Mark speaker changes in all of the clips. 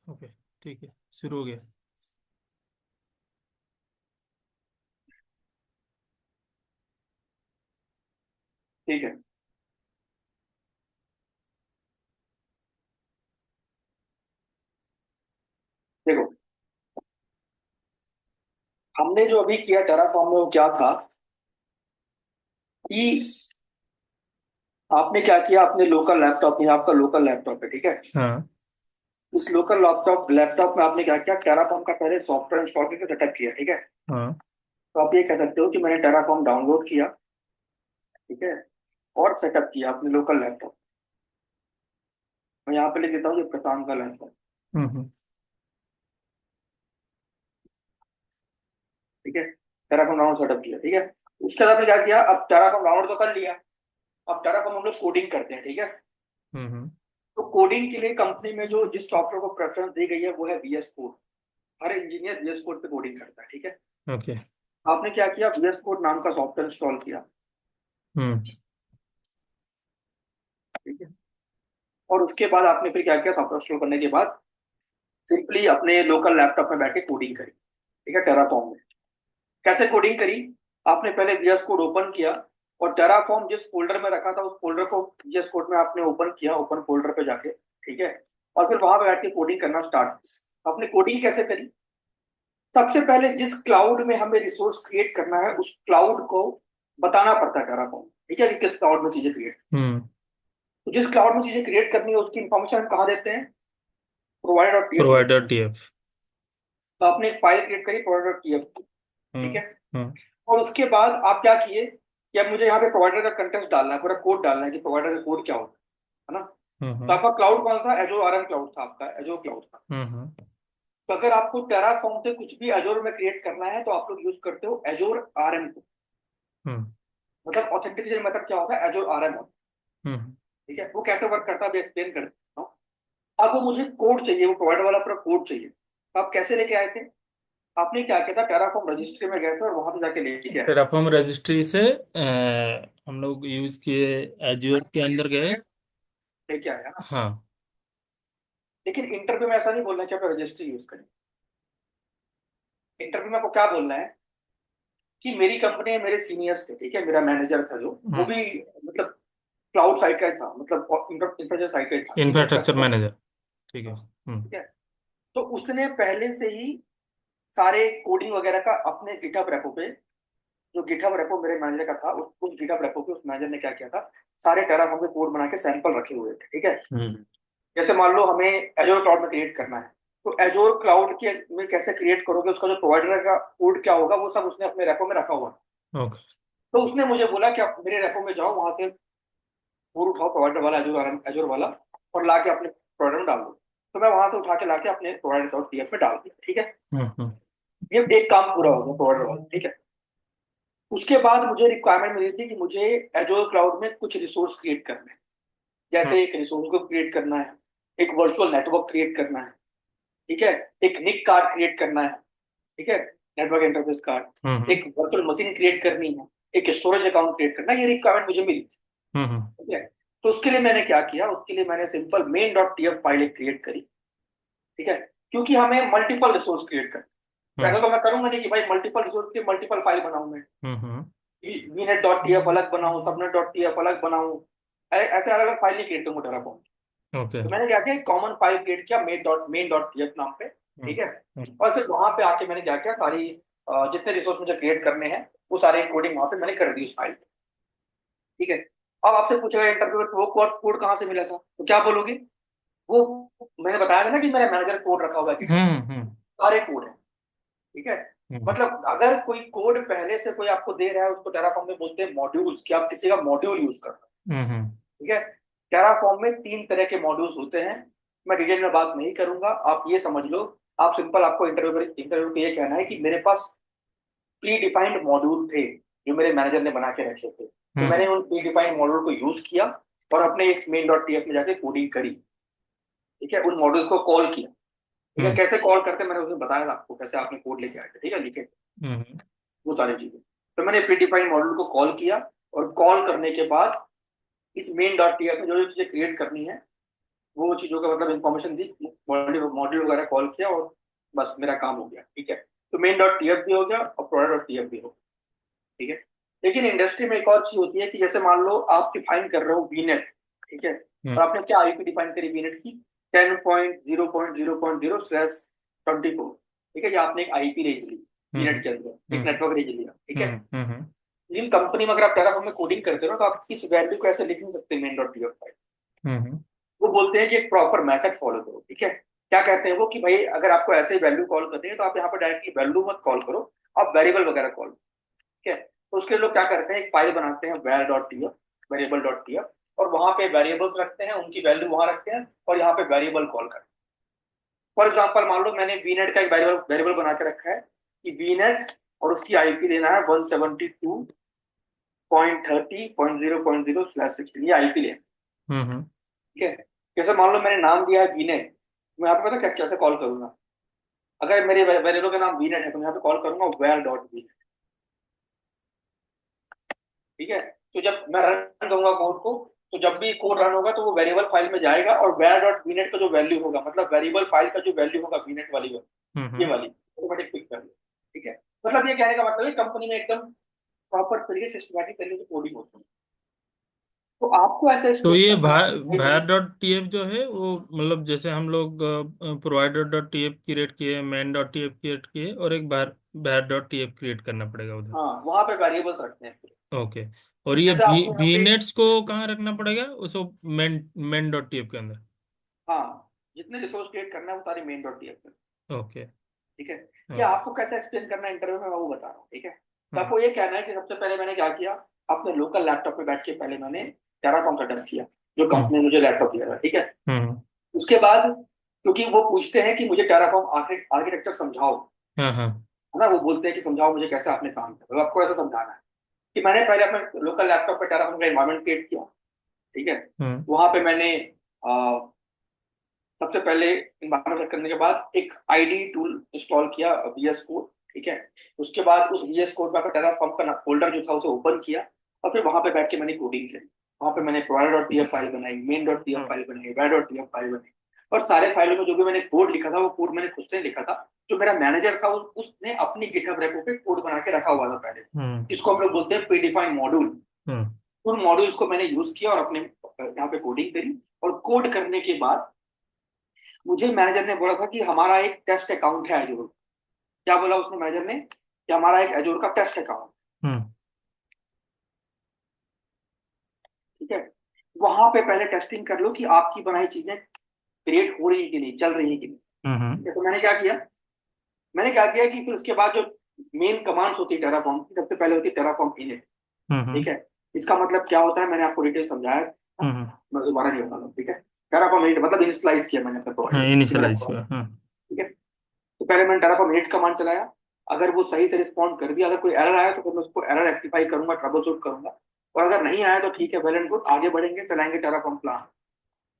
Speaker 1: Okay, ठीक है, शुरू हो गया।
Speaker 2: ठीक है। देखो, हमने जो अभी किया टेराफॉर्म में वो क्या था कि आपने क्या किया, अपने लोकल लैपटॉप में, आपका लोकल लैपटॉप है, ठीक है।
Speaker 1: हाँ।
Speaker 2: उस लोकल लैपटॉप लैपटॉप में आपने क्या किया, टेराफॉर्म का पहले सॉफ्टवेयर इंस्टॉल करके सेटअप किया, ठीक है।
Speaker 1: हाँ।
Speaker 2: तो आप ये कह सकते हो कि मैंने टेराफॉर्म डाउनलोड किया, ठीक है, और सेटअप किया अपने लोकल लैपटॉप। मैं यहाँ पे लिख देता हूँ ये प्रशांत का लैपटॉप,
Speaker 1: हम्म।
Speaker 2: ठीक है। टेराफॉर्म डाउनलोड सेटअप किया, ठीक है। उसके बाद आपने क्या किया, अब टेराफॉर्म डाउनलोड तो कर लिया। अब टेराफॉर्म हम लोग कोडिंग करते हैं, ठीक है।
Speaker 1: हम्म।
Speaker 2: तो कोडिंग के लिए कंपनी में जो जिस सॉफ्टवेयर को प्रेफरेंस दी गई है वो है वीएस कोड। हर इंजीनियर वीएस कोड पे कोडिंग करता है, ठीक है।
Speaker 1: ओके।
Speaker 2: आपने क्या किया, वीएस कोड नाम का सॉफ्टवेयर इंस्टॉल किया,
Speaker 1: हम्म।
Speaker 2: ठीक है। और उसके बाद आपने फिर क्या किया, सॉफ्टवेयर इंस्टॉल करने के बाद सिंपली अपने लोकल लैपटॉप में बैठ के कोडिंग करी, ठीक है, टेराफॉर्म में। कैसे कोडिंग करी, आपने पहले वीएस कोड ओपन किया और टेराफॉर्म जिस फोल्डर में रखा था उस फोल्डर को वीएस कोड में आपने ओपन किया, ओपन फोल्डर पे जाके, ठीक है। और फिर वहां पे बैठ के कोडिंग करना स्टार्ट। आपने कोडिंग कैसे करी, सबसे पहले जिस क्लाउड में हमें रिसोर्स क्रिएट करना है उस क्लाउड को बताना पड़ता है टेराफॉर्म, ठीक है, कि किस क्लाउड में चीजें क्रिएट।
Speaker 1: हम्म।
Speaker 2: तो जिस क्लाउड में चीजें क्रिएट करनी है उसकी इंफॉर्मेशन हम कहाँ देते हैं, प्रोवाइडर डॉट पीएफ देते
Speaker 1: प्रोवाइडर
Speaker 2: हैं।
Speaker 1: टीएफ।
Speaker 2: तो आपने एक फाइल क्रिएट करी प्रोवाइडर डॉट पीएफ की, ठीक
Speaker 1: हम्म।
Speaker 2: है।
Speaker 1: हम्म।
Speaker 2: और उसके बाद आप क्या किए कि अब मुझे यहाँ पे प्रोवाइडर का कंटेंट डालना है, पूरा कोड डालना है कि प्रोवाइडर का कोड क्या होता है ना। तो
Speaker 1: हम्म।
Speaker 2: आपका क्लाउड कौन था, एजोर आरएम क्लाउड था, आपका एजोर क्लाउड था।
Speaker 1: हम्म।
Speaker 2: तो अगर आपको टेराफॉर्म से कुछ भी एजोर में क्रिएट करना है तो आप लोग यूज करते हो एजोर आरएम को।
Speaker 1: हम्म।
Speaker 2: मतलब ऑथेंटिकेशन मेथड क्या होता है, एजोर आरएम,
Speaker 1: हम्म।
Speaker 2: ठीक है। वो कैसे वर्क करता है अभी एक्सप्लेन कर देता हूँ। अब वो मुझे कोड चाहिए, वो प्रोवाइडर वाला पूरा कोड चाहिए। तो आप कैसे लेके आए थे, आपने क्या किया था, टेराफॉर्म रजिस्ट्री में गए थे और वहां से जाके लेके आए थे।
Speaker 1: टेराफॉर्म रजिस्ट्री से हम लोग यूज किए, एज्योर के अंदर गए।
Speaker 2: लेके आए है ना।
Speaker 1: हाँ।
Speaker 2: लेकिन इंटरव्यू में ऐसा नहीं बोलना है कि आप रजिस्ट्री यूज करें। इंटरव्यू में आपको क्या बोलना है कि मेरी कंपनी में मेरे सीनियर्स थे, ठीक है, मेरा मैनेजर था जो, वो
Speaker 1: हम्म।
Speaker 2: भी मतलब क्लाउड साइड का ही था, मतलब इंफ्रास्ट्रक्चर साइड का ही था, ठीक है, उसका
Speaker 1: इंफ्रास्ट्रक्चर
Speaker 2: था,
Speaker 1: मैनेजर। ठीक है। हम्म।
Speaker 2: ठीक है। तो उसने पहले से ही सारे कोडिंग वगैरह का अपने गिटहब रेपो पे, जो गिटहब रेपो मेरे मैनेजर का था, उस गिटहब रेपो पे उस मैनेजर ने क्या किया था, सारे टेराफॉर्म के कोड बना के सैंपल रखे हुए थे, ठीक है।
Speaker 1: हम्म।
Speaker 2: जैसे मान लो हमें एजोर क्लाउड में क्रिएट करना है, तो एजोर क्लाउड के में कैसे क्रिएट करोगे, उसका जो प्रोवाइडर का कोड क्या होगा, वो सब उसने अपने रेपो में रखा हुआ है।
Speaker 1: ओके।
Speaker 2: तो उसने मुझे बोला कि आप मेरे रेपो में जाओ, वहां से कोड उठाओ प्रोवाइडर वाला, एजोर वाला, और ला के अपने प्रोवाइडर में डाल दो। तो मैं वहां से उठा के ला के अपने प्रोवाइडर डॉट पीएफ में डाल दिया, ठीक है।
Speaker 1: हम्म।
Speaker 2: ये एक काम पूरा हो गया प्रोवाइडर वाला, ठीक है। उसके बाद मुझे रिक्वायरमेंट मिली थी कि मुझे एजोर क्लाउड में कुछ रिसोर्स क्रिएट करने हैं।
Speaker 1: हम्म।
Speaker 2: जैसे एक रिसोर्स को क्रिएट करना है, एक वर्चुअल नेटवर्क क्रिएट करना है, ठीक है, एक निक कार्ड क्रिएट करना है, ठीक है, नेटवर्क इंटरफेस कार्ड,
Speaker 1: हम्म।
Speaker 2: एक वर्चुअल मशीन क्रिएट करनी है, एक स्टोरेज अकाउंट क्रिएट करना है। ये रिक्वायरमेंट मुझे मिली थी,
Speaker 1: हम्म।
Speaker 2: ठीक है। तो उसके लिए मैंने क्या किया, उसके लिए मैंने simple main dot TF file एक क्रिएट करी, ठीक है। क्योंकि हमें मल्टीपल रिसोर्स क्रिएट करना, वैसे
Speaker 1: हम्म।
Speaker 2: तो मैं करूंगा नहीं कि भाई मल्टीपल रिसोर्स की मल्टीपल फाइल बनाऊं मैं,
Speaker 1: हम्म।
Speaker 2: वीनेट डॉट टीएफ अलग बनाऊं, सबनेट डॉट टीएफ अलग बनाऊं, ऐसे अलग अलग फाइल नहीं क्रिएट करूंगा टेराफॉर्म।
Speaker 1: ओके।
Speaker 2: तो मैंने क्या किया, कॉमन फाइल क्रिएट किया मेन डॉट टीएफ नाम पे,
Speaker 1: हम्म।
Speaker 2: ठीक है।
Speaker 1: हम्म।
Speaker 2: और फिर वहां पे आके मैंने क्या किया, सारी जितने रिसोर्स मुझे क्रिएट करने हैं वो सारे कोडिंग वहां पे मैंने कर दी उस फाइल, ठीक है। अब आपसे पूछेगा इंटरव्यू में वो कोड कहाँ से मिला था, तो क्या बोलोगे, वो मैंने बताया था ना कि मेरा मैनेजर कोड रखा हुआ है GitHub पे,
Speaker 1: हम्म।
Speaker 2: सारे कोड है, ठीक है।
Speaker 1: हम्म।
Speaker 2: मतलब अगर कोई कोड पहले से कोई आपको दे रहा है उसको टेराफॉर्म में बोलते हैं मॉड्यूल्स, कि आप किसी का मॉड्यूल यूज कर रहे हो,
Speaker 1: हम्म।
Speaker 2: ठीक है। टेराफॉर्म में 3 तरह के मॉड्यूल्स होते हैं, मैं डिटेल में बात नहीं करूंगा, आप ये समझ लो। आप सिंपल, आपको इंटरव्यू पे ये कहना है कि मेरे पास प्री डिफाइंड मॉड्यूल थे जो मेरे मैनेजर ने बना के रखे थे, तो मैंने
Speaker 1: हम्म।
Speaker 2: उन प्री डिफाइंड मॉड्यूल को यूज किया और अपने एक मेन डॉट टीएफ में जाके कोडिंग करी, ठीक है, उन मॉड्यूल्स को कॉल किया, ठीक है।
Speaker 1: हम्म।
Speaker 2: कैसे कॉल करते हैं मैंने उसमें बताया था आपको, कैसे आपने कोड लेके आए थे, ठीक है, लिखे थे,
Speaker 1: हम्म।
Speaker 2: वो सारी चीजें। तो मैंने प्री डिफाइंड मॉड्यूल को कॉल किया और कॉल करने के बाद इस मेन डॉट टीएफ में जो जो चीजें क्रिएट करनी है वो चीजों का मतलब इन्फॉर्मेशन दी, मॉड्यूल मॉड्यूल वगैरह कॉल किया और बस मेरा काम हो गया। ठीक है, तो मेन डॉट टीएफ भी हो गया और प्रोडक्ट डॉट टीएफ भी हो गया। ठीक है, लेकिन इंडस्ट्री में एक और चीज होती है कि जैसे मान लो आप डिफाइन कर रहे हो वीनेट। ठीक है, और आपने क्या आईपी डिफाइन करी वीनेट की, 10.0.0.0/24। ठीक है, ये आपने एक आईपी रेंज ली वीनेट के अंदर, एक नेटवर्क रेंज लिया। ठीक है, लेकिन कंपनी में अगर आप टेराफॉर्म में कोडिंग करते हो ना, तो आप इस वैल्यू को ऐसे लिख नहीं सकते मेन डॉट टीएफ। वो बोलते हैं कि एक प्रॉपर मेथड फॉलो करो। ठीक है, क्या कहते हैं वो कि भाई अगर आपको ऐसे ही वैल्यू कॉल करनी है तो आप यहाँ पर डायरेक्टली वैल्यू मत कॉल करो, आप वेरिएबल वगैरह कॉल। ठीक है, तो उसके लिए लोग क्या करते हैं, एक फाइल बनाते हैं var dot TF, variable dot TF, और वहां पे वेरिएबल्स रखते हैं, उनकी वैल्यू वहां रखते हैं और यहाँ पे वेरिएबल कॉल करते हैं। फॉर एग्जाम्पल मान लो मैंने वीनेट का एक वेरिएबल वेरिएबल बना के रखा है कि वीनेट, और उसकी आईपी देना है 172.30.0.0/16, ये आईपी लेना। ठीक है, जैसे मान लो मैंने नाम दिया है वीनेट, मैं यहाँ पे पता क्या कैसे कॉल करूंगा, अगर मेरे वेरिएबल का नाम वीनेट है तो मैं यहाँ पे कॉल करूंगा वेर डॉट वीनेट। ठीक है, तो जब मैं रन करूंगा कोड को, तो जब भी कोड रन होगा तो वो वेरिएबल फाइल में जाएगा और वेर डॉट वीनेट का जो वैल्यू होगा, मतलब वेरिएबल फाइल का जो वैल्यू होगा वीनेट वाली ये वाली ऑटोमेटिक पिक कर लो। ठीक है, मतलब ये कहने का मतलब है कंपनी में एकदम प्रॉपर तरीके से सिस्टमैटिक तरीके से कोडिंग होती है। तो आपको ऐसे
Speaker 1: तो ये
Speaker 2: सिचुएशन में
Speaker 1: var डॉट टीएफ जो है वो मतलब जैसे हम लोग प्रोवाइडर डॉट टीएफ क्रिएट किए, मेन डॉट टीएफ क्रिएट किए, और एक var डॉट टीएफ क्रिएट करना पड़ेगा उधर।
Speaker 2: हाँ वहां पे वेरिएबल्स रखते हैं फिर।
Speaker 1: ओके। और ये
Speaker 2: जैसे आपको यहाँ पे,
Speaker 1: वीनेट्स को कहाँ रखना पड़ेगा, उसको मेन डॉट टीएफ के अंदर।
Speaker 2: हाँ जितने रिसोर्स क्रिएट करना है वो सारी मेन डॉट टीएफ।
Speaker 1: ओके।
Speaker 2: ठीक है, ये
Speaker 1: ओके।
Speaker 2: आपको कैसे एक्सप्लेन करना है इंटरव्यू में मैं वो बता रहा हूँ। ठीक है, तो
Speaker 1: हाँ।
Speaker 2: आपको ये कहना है कि सबसे पहले मैंने क्या किया, अपने लोकल लैपटॉप पे बैठ के पहले मैंने टेराफॉर्म सेटअप किया, जो
Speaker 1: हम्म।
Speaker 2: कंपनी ने मुझे लैपटॉप दिया था। ठीक है,
Speaker 1: हम्म।
Speaker 2: उसके बाद क्योंकि वो पूछते हैं कि मुझे टेराफॉर्म आर्किटेक्चर समझाओ,
Speaker 1: हाँ हाँ।
Speaker 2: है ना, वो बोलते हैं कि समझाओ मुझे कैसे आपने काम किया, तो आपको ऐसा समझाना है कि मैंने पहले अपने लोकल लैपटॉप पे टेराफॉर्म का एनवायरमेंट क्रिएट किया। ठीक है,
Speaker 1: हम्म।
Speaker 2: वहां पे मैंने सबसे पहले इन्वायरमेंट सेट करने के बाद एक आईडी टूल इंस्टॉल किया, वीएस कोड। ठीक है, उसके बाद उस वीएस कोड का टेराफॉर्म का फोल्डर जो था उसे ओपन किया, और फिर वहां पे बैठ के मैंने कोडिंग की। वहां पे मैंने provider डॉट टीएफ फाइल बनाई, मेन डॉट टीएफ
Speaker 1: हम्म।
Speaker 2: फाइल बनाई, var डॉट टीएफ फाइल बनाई, और सारे फाइलों में जो भी मैंने कोड लिखा था वो कोड मैंने खुद से लिखा था। जो मेरा मैनेजर था उसने अपनी गिटहब रेपो पे कोड बना के रखा हुआ था पहले से,
Speaker 1: हम्म।
Speaker 2: जिसको हम लोग बोलते हैं प्रीडिफाइंड मॉड्यूल।
Speaker 1: हम्म।
Speaker 2: उन मॉड्यूल्स को मैंने यूज किया और अपने यहाँ पे कोडिंग करी। और कोड करने के बाद मुझे मैनेजर ने बोला था कि हमारा एक टेस्ट अकाउंट है एजोर। क्या बोला उसने मैनेजर ने, कि हमारा एक एजोर का टेस्ट अकाउंट।
Speaker 1: हम्म।
Speaker 2: ठीक है, वहां पे पहले टेस्टिंग कर लो कि आपकी बनाई चीजें क्रिएट हो रही है कि नहीं, चल रही है कि नहीं।
Speaker 1: हम्म।
Speaker 2: ठीक है, तो मैंने क्या किया कि फिर उसके बाद जो मेन कमांड्स होती है टेराफॉर्म की, सबसे पहले होती है टेराफॉर्म इनिट।
Speaker 1: हम्म।
Speaker 2: ठीक है, इसका मतलब क्या होता है मैंने आपको डिटेल समझाया था,
Speaker 1: हम्म।
Speaker 2: मैं दोबारा नहीं बताऊंगा। ठीक है, टेराफॉर्म इनिट मतलब इनिशियलाइज किया मैंने अपने
Speaker 1: हाँ,
Speaker 2: प्रोवाइडर कि मेरा
Speaker 1: इनिशियलाइज हुआ।
Speaker 2: प्रोवाइडर।
Speaker 1: हाँ।
Speaker 2: ठीक है, तो पहले मैंने टेराफॉर्म इनिट कमांड चलाया, अगर वो सही से रिस्पॉन्ड कर दिया, अगर कोई एरर आया तो फिर मैं उसको एरर रेक्टिफाई करूंगा, ट्रबल शूट करूंगा, और अगर नहीं आया तो ठीक है, वेल एंड गुड, आगे बढ़ेंगे, चलाएंगे टेराफॉर्म प्लान।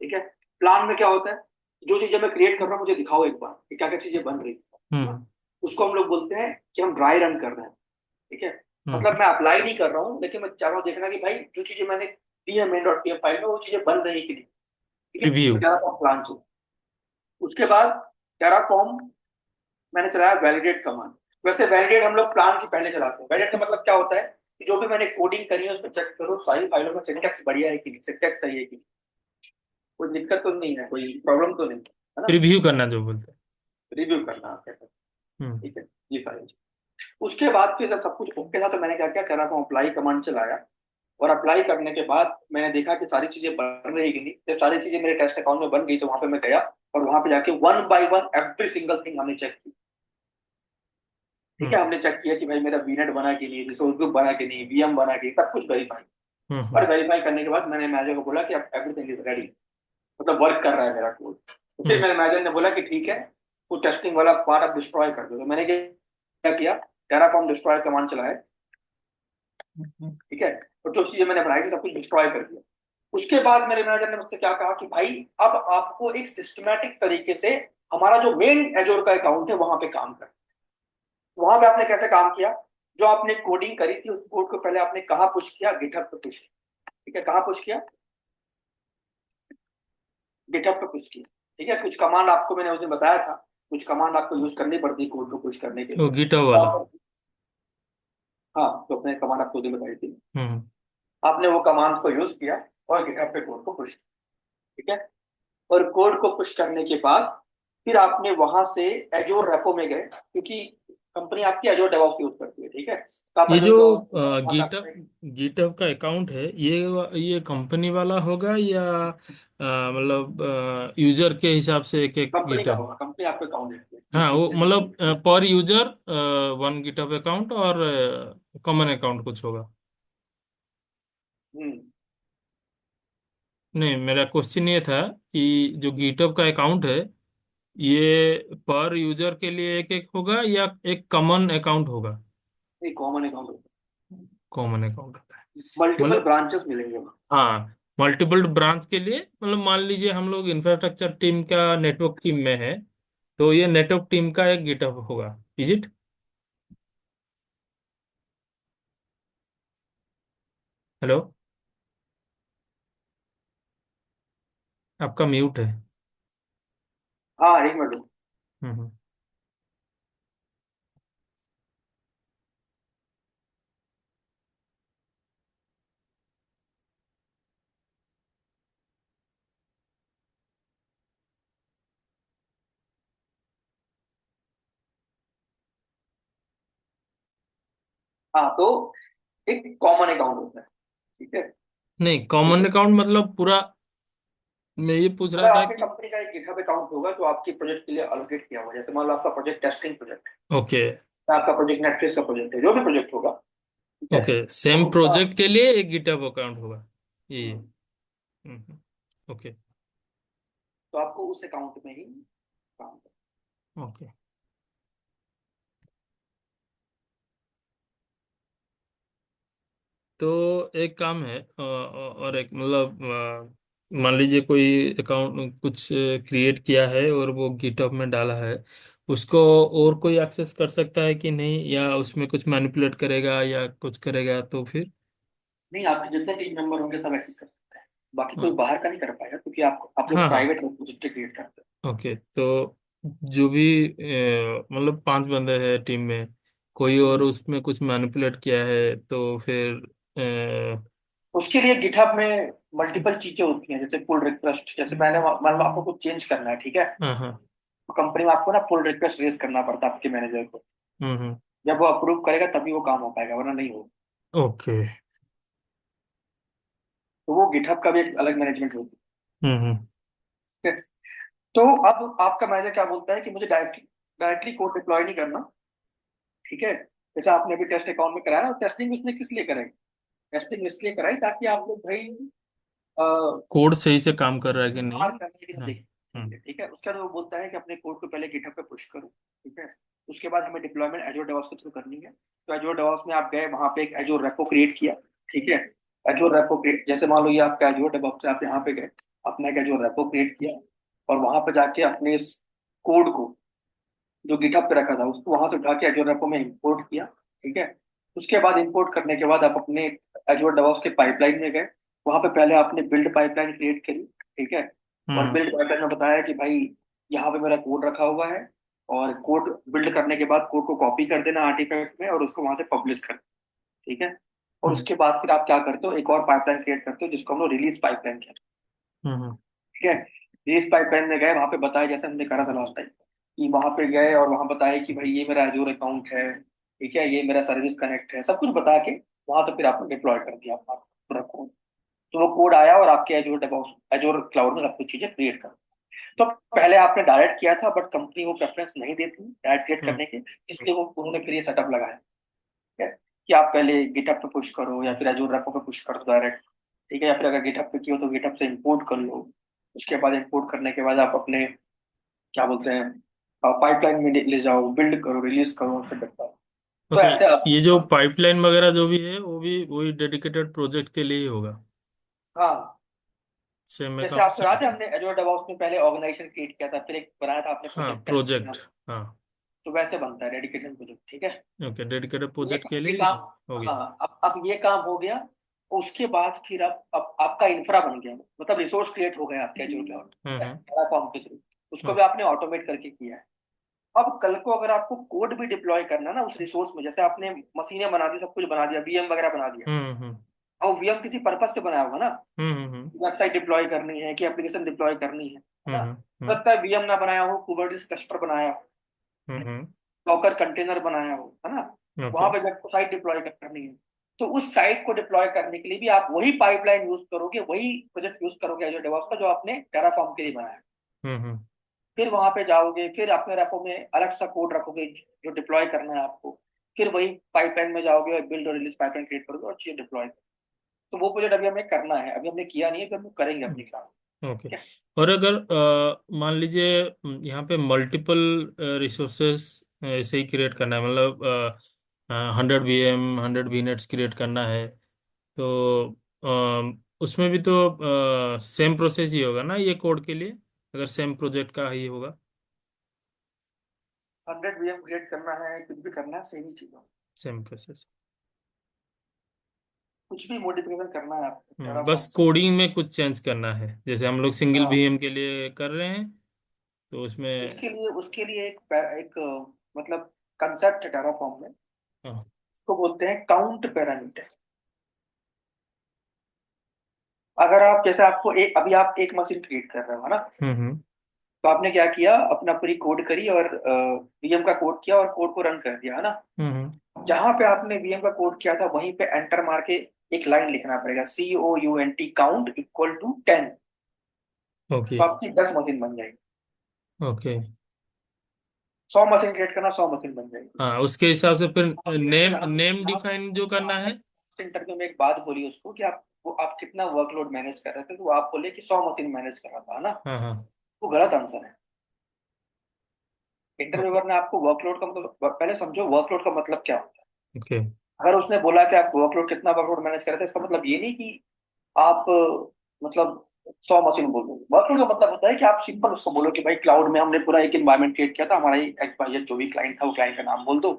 Speaker 2: ठीक है, प्लान में क्या होता है, जो चीजें मैं क्रिएट कर रहा हूँ मुझे दिखाओ एक बार कि क्या क्या चीजें बन रही है ना,
Speaker 1: हम्म।
Speaker 2: उसको हम लोग बोलते हैं कि हम ड्राई रन कर रहे हैं। ठीक है,
Speaker 1: हम्म।
Speaker 2: मतलब मैं अप्लाई नहीं कर रहा हूँ, लेकिन मैं चाह रहा हूँ देखना कि भाई जो चीजें मैंने दी है मेन डॉट पीएफ फाइल में वो चीजें बन रही कि नहीं। ठीक है,
Speaker 1: रिव्यू।
Speaker 2: तो टेराफॉर्म प्लान चाहिए। उसके बाद टेराफॉर्म मैंने चलाया वैलिडेट कमांड। वैसे वैलिडेट हम लोग प्लान की पहले चलाते हैं। वैलिडेट का मतलब क्या होता है कि जो भी मैंने कोडिंग करी है उस पर चेक करो सारी फाइलों में सिंटैक्स बढ़िया है कि नहीं, सिंटैक्स सही है कि नहीं, कोई दिक्कत तो नहीं है, कोई प्रॉब्लम तो नहीं है ना,
Speaker 1: रिव्यू करना जो बोलते
Speaker 2: रिव्यू करना आप कहते हैं।
Speaker 1: हैं।
Speaker 2: ठीक है, ये सारी चीज़। उसके बाद फिर जब सब कुछ ओके था तो मैंने क्या किया, टेराफॉर्म अप्लाई कमांड चलाया, और अप्लाई करने के बाद मैंने देखा कि सारी चीजें बन रही कि नहीं। जब सारी चीजें मेरे टेस्ट अकाउंट में बन गई तो वहां पे मैं गया, और वहां पे जाके one by one every single thing हमने चेक की। ठीक है,
Speaker 1: हम्म।
Speaker 2: हमने चेक किया कि भाई मेरा वीनेट बना कि नहीं, रिसोर्स ग्रुप बना कि नहीं, वीएम बना कि नहीं, सब कुछ वेरीफाई। और
Speaker 1: हम्म।
Speaker 2: वेरीफाई करने के बाद मैंने मैनेजर को बोला कि अब एवरीथिंग इज रेडी, मतलब वर्क कर रहा है मेरा कोड। तो फिर
Speaker 1: हम्म।
Speaker 2: मेरे मैनेजर ने बोला कि ठीक है, वो टेस्टिंग वाला पार्ट अब डिस्ट्रॉय कर दो। तो मैंने क्या किया, टेराफॉर्म डिस्ट्रॉय कमांड चलाया।
Speaker 1: हम्म।
Speaker 2: ठीक है, और जो चीजें मैंने बनाई थी सब कुछ डिस्ट्रॉय कर दिया। उसके बाद मेरे मैनेजर ने मुझसे क्या कहा कि भाई अब आपको एक सिस्टमैटिक तरीके से हमारा जो मेन एजोर का अकाउंट है वहां पे काम कर। वहां पे आपने कैसे काम किया, जो आपने कोडिंग करी थी उस कोड को पहले आपने कहाँ पुश किया, गिटहब पे पुश किया। ठीक है, कहाँ पुश किया, गिटहब पे पुश किया। ठीक है, कुछ कमांड आपको मैंने उस दिन बताया था, कुछ कमांड आपको यूज करनी पड़ती है कोड को पुश करने के
Speaker 1: वो
Speaker 2: लिए,
Speaker 1: गिटहब
Speaker 2: तो
Speaker 1: वाला।
Speaker 2: आप, हाँ, तो अपने कमांड आपको उस दिन बताई थी,
Speaker 1: हम्म।
Speaker 2: आपने वो कमांड को यूज किया और गिटहब पे कोड को पुश किया। ठीक है, और कोड को पुश करने के बाद फिर आपने वहां से एजोर रेपो में गए, क्योंकि कंपनी आपकी एजोर डेवऑप्स यूज करती है। ठीक है, तो आप
Speaker 1: ये जो
Speaker 2: एजोर डेवऑप्स वहां से
Speaker 1: गिटहब
Speaker 2: आपने,
Speaker 1: गिटहब का अकाउंट है, ये कंपनी वाला होगा या मतलब यूजर के हिसाब से एक एक
Speaker 2: कंपनी का
Speaker 1: गिटहब?
Speaker 2: होगा, कंपनी आपको अकाउंट देती है
Speaker 1: हाँ,
Speaker 2: जिसमें
Speaker 1: वो
Speaker 2: जैसे
Speaker 1: मतलब पर यूजर वन गिटहब अकाउंट और कॉमन अकाउंट कुछ होगा?
Speaker 2: हम्म।
Speaker 1: नहीं, मेरा क्वेश्चन ये था कि जो गिटहब का अकाउंट है, ये पर यूजर के लिए एक एक होगा या एक कॉमन अकाउंट होगा?
Speaker 2: एक कॉमन अकाउंट होता
Speaker 1: कॉमन अकाउंट होता है।
Speaker 2: है, मल्टीपल
Speaker 1: मतलब
Speaker 2: ब्रांचेस मिलेंगे वहाँ।
Speaker 1: हाँ, मल्टीपल ब्रांच के लिए, मतलब मान लीजिए हम लोग इंफ्रास्ट्रक्चर टीम का नेटवर्क टीम में है, तो ये नेटवर्क टीम का एक गिटहब होगा, इज इट? हेलो, आपका म्यूट है।
Speaker 2: हाँ, एक मिनट।
Speaker 1: हम्म।
Speaker 2: हाँ, तो एक कॉमन अकाउंट होता है। ठीक है,
Speaker 1: नहीं, कॉमन
Speaker 2: जैसे
Speaker 1: अकाउंट मतलब पूरा, मैं ये पूछ रहा
Speaker 2: मतलब
Speaker 1: था
Speaker 2: आपके
Speaker 1: कि।
Speaker 2: कंपनी का एक गिटहब अकाउंट होगा जो आपके प्रोजेक्ट के लिए अलोकेट किया हुआ है। जैसे मान लो आपका प्रोजेक्ट टेस्टिंग प्रोजेक्ट
Speaker 1: ओके।
Speaker 2: है, आपका प्रोजेक्ट नेटफ्लिक्स का प्रोजेक्ट है, जो भी प्रोजेक्ट होगा। ठीक है,
Speaker 1: ओके,
Speaker 2: तो
Speaker 1: सेम
Speaker 2: उसका,
Speaker 1: प्रोजेक्ट के लिए एक गिटहब अकाउंट होगा ये।
Speaker 2: हम्म,
Speaker 1: ओके।
Speaker 2: तो आपको उस अकाउंट में ही काम करना
Speaker 1: ओके, तो एक काम है और एक मतलब मान लीजिए कोई अकाउंट कुछ क्रिएट किया है और वो गिटहब में डाला है, उसको और कोई एक्सेस कर सकता है कि नहीं, या उसमें कुछ मैनिपुलेट करेगा या कुछ करेगा तो फिर?
Speaker 2: नहीं, आपके जितने टीम मेंबर होंगे सब एक्सेस कर सकते हैं, बाकी कोई
Speaker 1: हाँ,
Speaker 2: बाहर का नहीं कर पाएगा, क्योंकि आप जो
Speaker 1: हाँ, हाँ।
Speaker 2: प्राइवेट रिपोजिटरी क्रिएट करते
Speaker 1: ओके, तो जो भी मतलब 5 बंदे हैं टीम में, कोई और उसमें कुछ मैनिपुलेट किया है तो फिर
Speaker 2: हो, उसके लिए गिटहब में मल्टीपल चीजें होती हैं, जैसे पुल रिक्वेस्ट। जैसे पहले मान लो आपको कुछ चेंज करना है, ठीक है,
Speaker 1: हाँ, हाँ।
Speaker 2: तो कंपनी में आपको ना पुल रिक्वेस्ट रेज करना पड़ता है आपके मैनेजर को।
Speaker 1: हम्म।
Speaker 2: जब वो अप्रूव करेगा तभी वो काम हो पाएगा, वरना नहीं होगा।
Speaker 1: ओके।
Speaker 2: तो वो गिटहब का भी एक अलग मैनेजमेंट होती
Speaker 1: हम्म।
Speaker 2: है। तो अब आपका मैनेजर क्या बोलता है कि मुझे डायरेक्टली डायरेक्टली कोड डिप्लॉय नहीं करना। ठीक है, जैसे आपने अभी टेस्ट अकाउंट में कराया ना, टेस्टिंग उसने किस लिए कराई? टेस्टिंग इसलिए कराई ताकि आप लोग भाई
Speaker 1: कोड सही से काम कर रहा है कि नहीं?
Speaker 2: बाहर करने के लिए
Speaker 1: हाँ। हम्म।
Speaker 2: देखें। ठीक है, उसके बाद वो बोलता है कि अपने कोड को पहले गिटहब पे पुश करो। ठीक है, उसके बाद हमें डिप्लॉयमेंट एजोर डेवॉप्स के थ्रू करनी है। तो एजोर डेवॉप्स में आप गए, वहां पे एक एजोर रेपो क्रिएट किया। ठीक है, एजोर रेपो क्रिएट, जैसे मान लो ये आपका एजोर डेवॉप्स से आप यहाँ पे गए, अपना एक एजोर रेपो क्रिएट किया, और वहां पे जाके अपने इस कोड को जो गिटहब पे रखा था उसको वहां से उठा के एजोर रेपो में इंपोर्ट किया। ठीक है, उसके बाद इंपोर्ट करने के बाद आप अपने एजोर डेवऑप्स के पाइपलाइन में गए, वहां पे पहले आपने बिल्ड पाइपलाइन क्रिएट करी। ठीक है, और
Speaker 1: हम्म।
Speaker 2: बिल्ड पाइपलाइन में बताया कि भाई यहाँ पे मेरा कोड रखा हुआ है, और कोड बिल्ड करने के बाद कोड को कॉपी कर देना आर्टिफैक्ट में और उसको वहां से पब्लिश कर। ठीक है, और
Speaker 1: हम्म।
Speaker 2: उसके बाद फिर आप क्या करते हो, एक और पाइपलाइन क्रिएट करते हो जिसको हम लोग रिलीज पाइपलाइन कहते हैं।
Speaker 1: हम्म।
Speaker 2: ठीक है, रिलीज पाइपलाइन में गए, वहां पे बताया जैसे हमने करा था लास्ट टाइम, कि वहां पे गए और वहां बताया कि भाई ये मेरा एजोर अकाउंट है, ठीक है, ये मेरा सर्विस कनेक्ट है, सब कुछ बता के वहां से फिर आपने डिप्लॉय कर दिया अपना पूरा कोड। तो वो कोड आया और आपके एजोर डेवऑप्स एजोर क्लाउड में सब कुछ चीजें क्रिएट कर। तो पहले आपने डायरेक्ट किया था, बट कंपनी वो प्रेफरेंस नहीं देती डायरेक्ट क्रिएट
Speaker 1: हम्म।
Speaker 2: करने के, इसलिए वो उन्होंने फिर ये सेटअप लगाया। ठीक है, कि आप पहले गिटहब पे पुश करो या फिर एजोर रेपो पे पुश कर दो डायरेक्ट। ठीक है, या फिर अगर गिटहब पे किया हो तो गिटहब से इंपोर्ट कर लो। उसके बाद इंपोर्ट करने के बाद आप अपने क्या बोलते हैं पाइपलाइन में ले जाओ, बिल्ड करो, रिलीज करो, फिर बताओ। तो
Speaker 1: ओके,
Speaker 2: ऐसे आप,
Speaker 1: ये जो पाइपलाइन वगैरह जो भी है वो भी वही डेडिकेटेड प्रोजेक्ट के लिए ही होगा?
Speaker 2: हाँ,
Speaker 1: सेम
Speaker 2: जैसे
Speaker 1: अकाउंट
Speaker 2: आपको
Speaker 1: से।
Speaker 2: याद है हमने एजोर डेवऑप्स में पहले ऑर्गेनाइजेशन क्रिएट किया था, फिर एक बनाया था आपने
Speaker 1: हाँ,
Speaker 2: प्रोजेक्ट टेस्टिंग
Speaker 1: प्रोजेक्ट।
Speaker 2: नाम।
Speaker 1: हाँ।
Speaker 2: तो वैसे बनता है डेडिकेटेड प्रोजेक्ट। ठीक है,
Speaker 1: ओके, डेडिकेटेड
Speaker 2: ये
Speaker 1: प्रोजेक्ट के
Speaker 2: ये
Speaker 1: लिए
Speaker 2: काम,
Speaker 1: हो गया।
Speaker 2: हाँ, अब ये काम हो गया। उसके बाद फिर अब आपका इंफ्रा बन गया, मतलब रिसोर्स क्रिएट हो गया आपके एजूर क्लाउड
Speaker 1: हम्म
Speaker 2: टेराफॉर्म के थ्रू, उसको
Speaker 1: हम्म
Speaker 2: भी आपने ऑटोमेट करके किया है। अब कल को अगर आपको कोड भी डिप्लॉय करना है ना उस रिसोर्स में, जैसे आपने मशीनें बना दी, सब कुछ बना दिया, वीएम वगैरह बना दिया,
Speaker 1: हम्म हम्म
Speaker 2: और वीएम किसी पर्पज से बनाया होगा ना,
Speaker 1: हम्म
Speaker 2: वेबसाइट डिप्लॉय करनी है कि एप्लीकेशन डिप्लॉय करनी है ना। हो
Speaker 1: हम्म
Speaker 2: सकता है वीएम ना बनाया हो, कुबरनेटिस क्लस्टर बनाया हो,
Speaker 1: हम्म।
Speaker 2: डॉकर कंटेनर बनाया हो, है ना, वहां
Speaker 1: ओके।
Speaker 2: पे जब साइट डिप्लॉय करनी है, तो उस साइट को डिप्लॉय करने के लिए भी आप वही पाइपलाइन यूज करोगे, वही प्रोजेक्ट यूज करोगे एज डेवॉप्स का, जो आपने टेराफॉर्म के लिए बनाया।
Speaker 1: हम्म।
Speaker 2: फिर वहां पे जाओगे, फिर अपने रैपो में अलग सा कोड रखोगे जो डिप्लॉय करना है आपको, फिर वही पाइपलाइन में जाओगे और बिल्ड और रिलीज पाइपलाइन क्रिएट करोगे और चीजें डिप्लॉय। तो वो प्रोजेक्ट अभी हमें करना है, अभी हमने किया नहीं है, तो हम करेंगे अपनी क्लास।
Speaker 1: ओके।
Speaker 2: ठीक है।
Speaker 1: और अगर मान लीजिए यहाँ पे मल्टीपल रिसोर्सेस ऐसे ही क्रिएट करना है, मतलब 100 VM 100 VNets क्रिएट करना है, तो उसमें भी तो सेम प्रोसेस ही होगा ना ये कोड के लिए, अगर सेम प्रोजेक्ट का ही होगा।
Speaker 2: 100 वीएम क्रिएट करना है, कुछ भी करना है, सेम ही चीज हो,
Speaker 1: सेम प्रोसेस।
Speaker 2: कुछ भी मॉडिफिकेशन करना है आपको
Speaker 1: बस
Speaker 2: टेराफॉर्म।
Speaker 1: कोडिंग में कुछ चेंज करना है, जैसे हम लोग सिंगल
Speaker 2: हाँ,
Speaker 1: VM के लिए कर रहे हैं, तो उसमें।
Speaker 2: उसके लिए एक मतलब कंसेप्ट है टेराफॉर्म में,
Speaker 1: हाँ।
Speaker 2: उसको बोलते हैं काउंट पैरामीटर। अगर आप जैसे आपको एक, अभी आप एक मशीन क्रिएट कर रहे हो, है ना,
Speaker 1: हम्म
Speaker 2: तो आपने क्या किया, अपना पूरी कोड करी और वीएम का कोड किया और कोड को रन कर दिया, है ना।
Speaker 1: हम्म।
Speaker 2: जहां पे आपने वीएम का कोड किया था वहीं पे एंटर मार के एक लाइन लिखना पड़ेगा, COUNT count equal to 10।
Speaker 1: Okay.
Speaker 2: तो आपकी 10 मशीन बन जाएगी।
Speaker 1: ओके।
Speaker 2: 100 मशीन क्रिएट करना, 100 मशीन बन जाएगी।
Speaker 1: हाँ, उसके हिसाब से फिर
Speaker 2: अब फिर
Speaker 1: नेम
Speaker 2: यहाँ
Speaker 1: नेम
Speaker 2: यहाँ
Speaker 1: डिफाइन जो करना
Speaker 2: आपने
Speaker 1: है।
Speaker 2: इंटरव्यू में एक बात बोली उसको कि आप कितना वर्कलोड मैनेज कर रहे थे, तो आप बोले कि 100 मशीन मैनेज कर रहा था, है ना।
Speaker 1: हाँ हाँ।
Speaker 2: वो गलत आंसर है।
Speaker 1: ओके।
Speaker 2: इंटरव्यूअर ने आपको वर्कलोड का मतलब, पहले समझो वर्कलोड का मतलब क्या होता है।
Speaker 1: ओके।
Speaker 2: अगर उसने बोला कि आप वर्कलोड कितना वर्कलोड मैनेज कर रहे थे, इसका मतलब ये नहीं कि आप मतलब 100 मशीन बोल दो। वर्कलोड का मतलब होता है कि आप सिंपल उसको बोलो कि भाई क्लाउड में हमने पूरा एक इन्वायरमेंट क्रिएट किया था, हमारा XYZ जो भी क्लाइंट था, वो क्लाइंट का नाम बोल दो।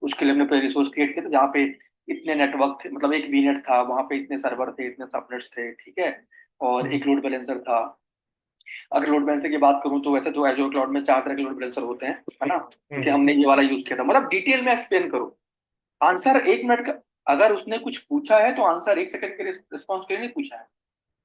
Speaker 2: उसके लिए हमने पूरे रिसोर्स क्रिएट किए थे, जहाँ पे इतने नेटवर्क थे, मतलब एक वीनेट था, वहां पे इतने सर्वर थे, इतने सबनेट्स थे, ठीक है, और
Speaker 1: हम्म
Speaker 2: एक लोड बैलेंसर था। अगर लोड बैलेंसर की बात करूं तो वैसे तो एजोर क्लाउड में 4 तरह के लोड बैलेंसर होते हैं, है ना, क्योंकि
Speaker 1: हम्म
Speaker 2: हमने ये वाला यूज किया था। मतलब डिटेल में एक्सप्लेन करो, आंसर 1 मिनट का। अगर उसने कुछ पूछा है तो आंसर 1 सेकंड के रिस्पॉन्स के लिए नहीं पूछा है।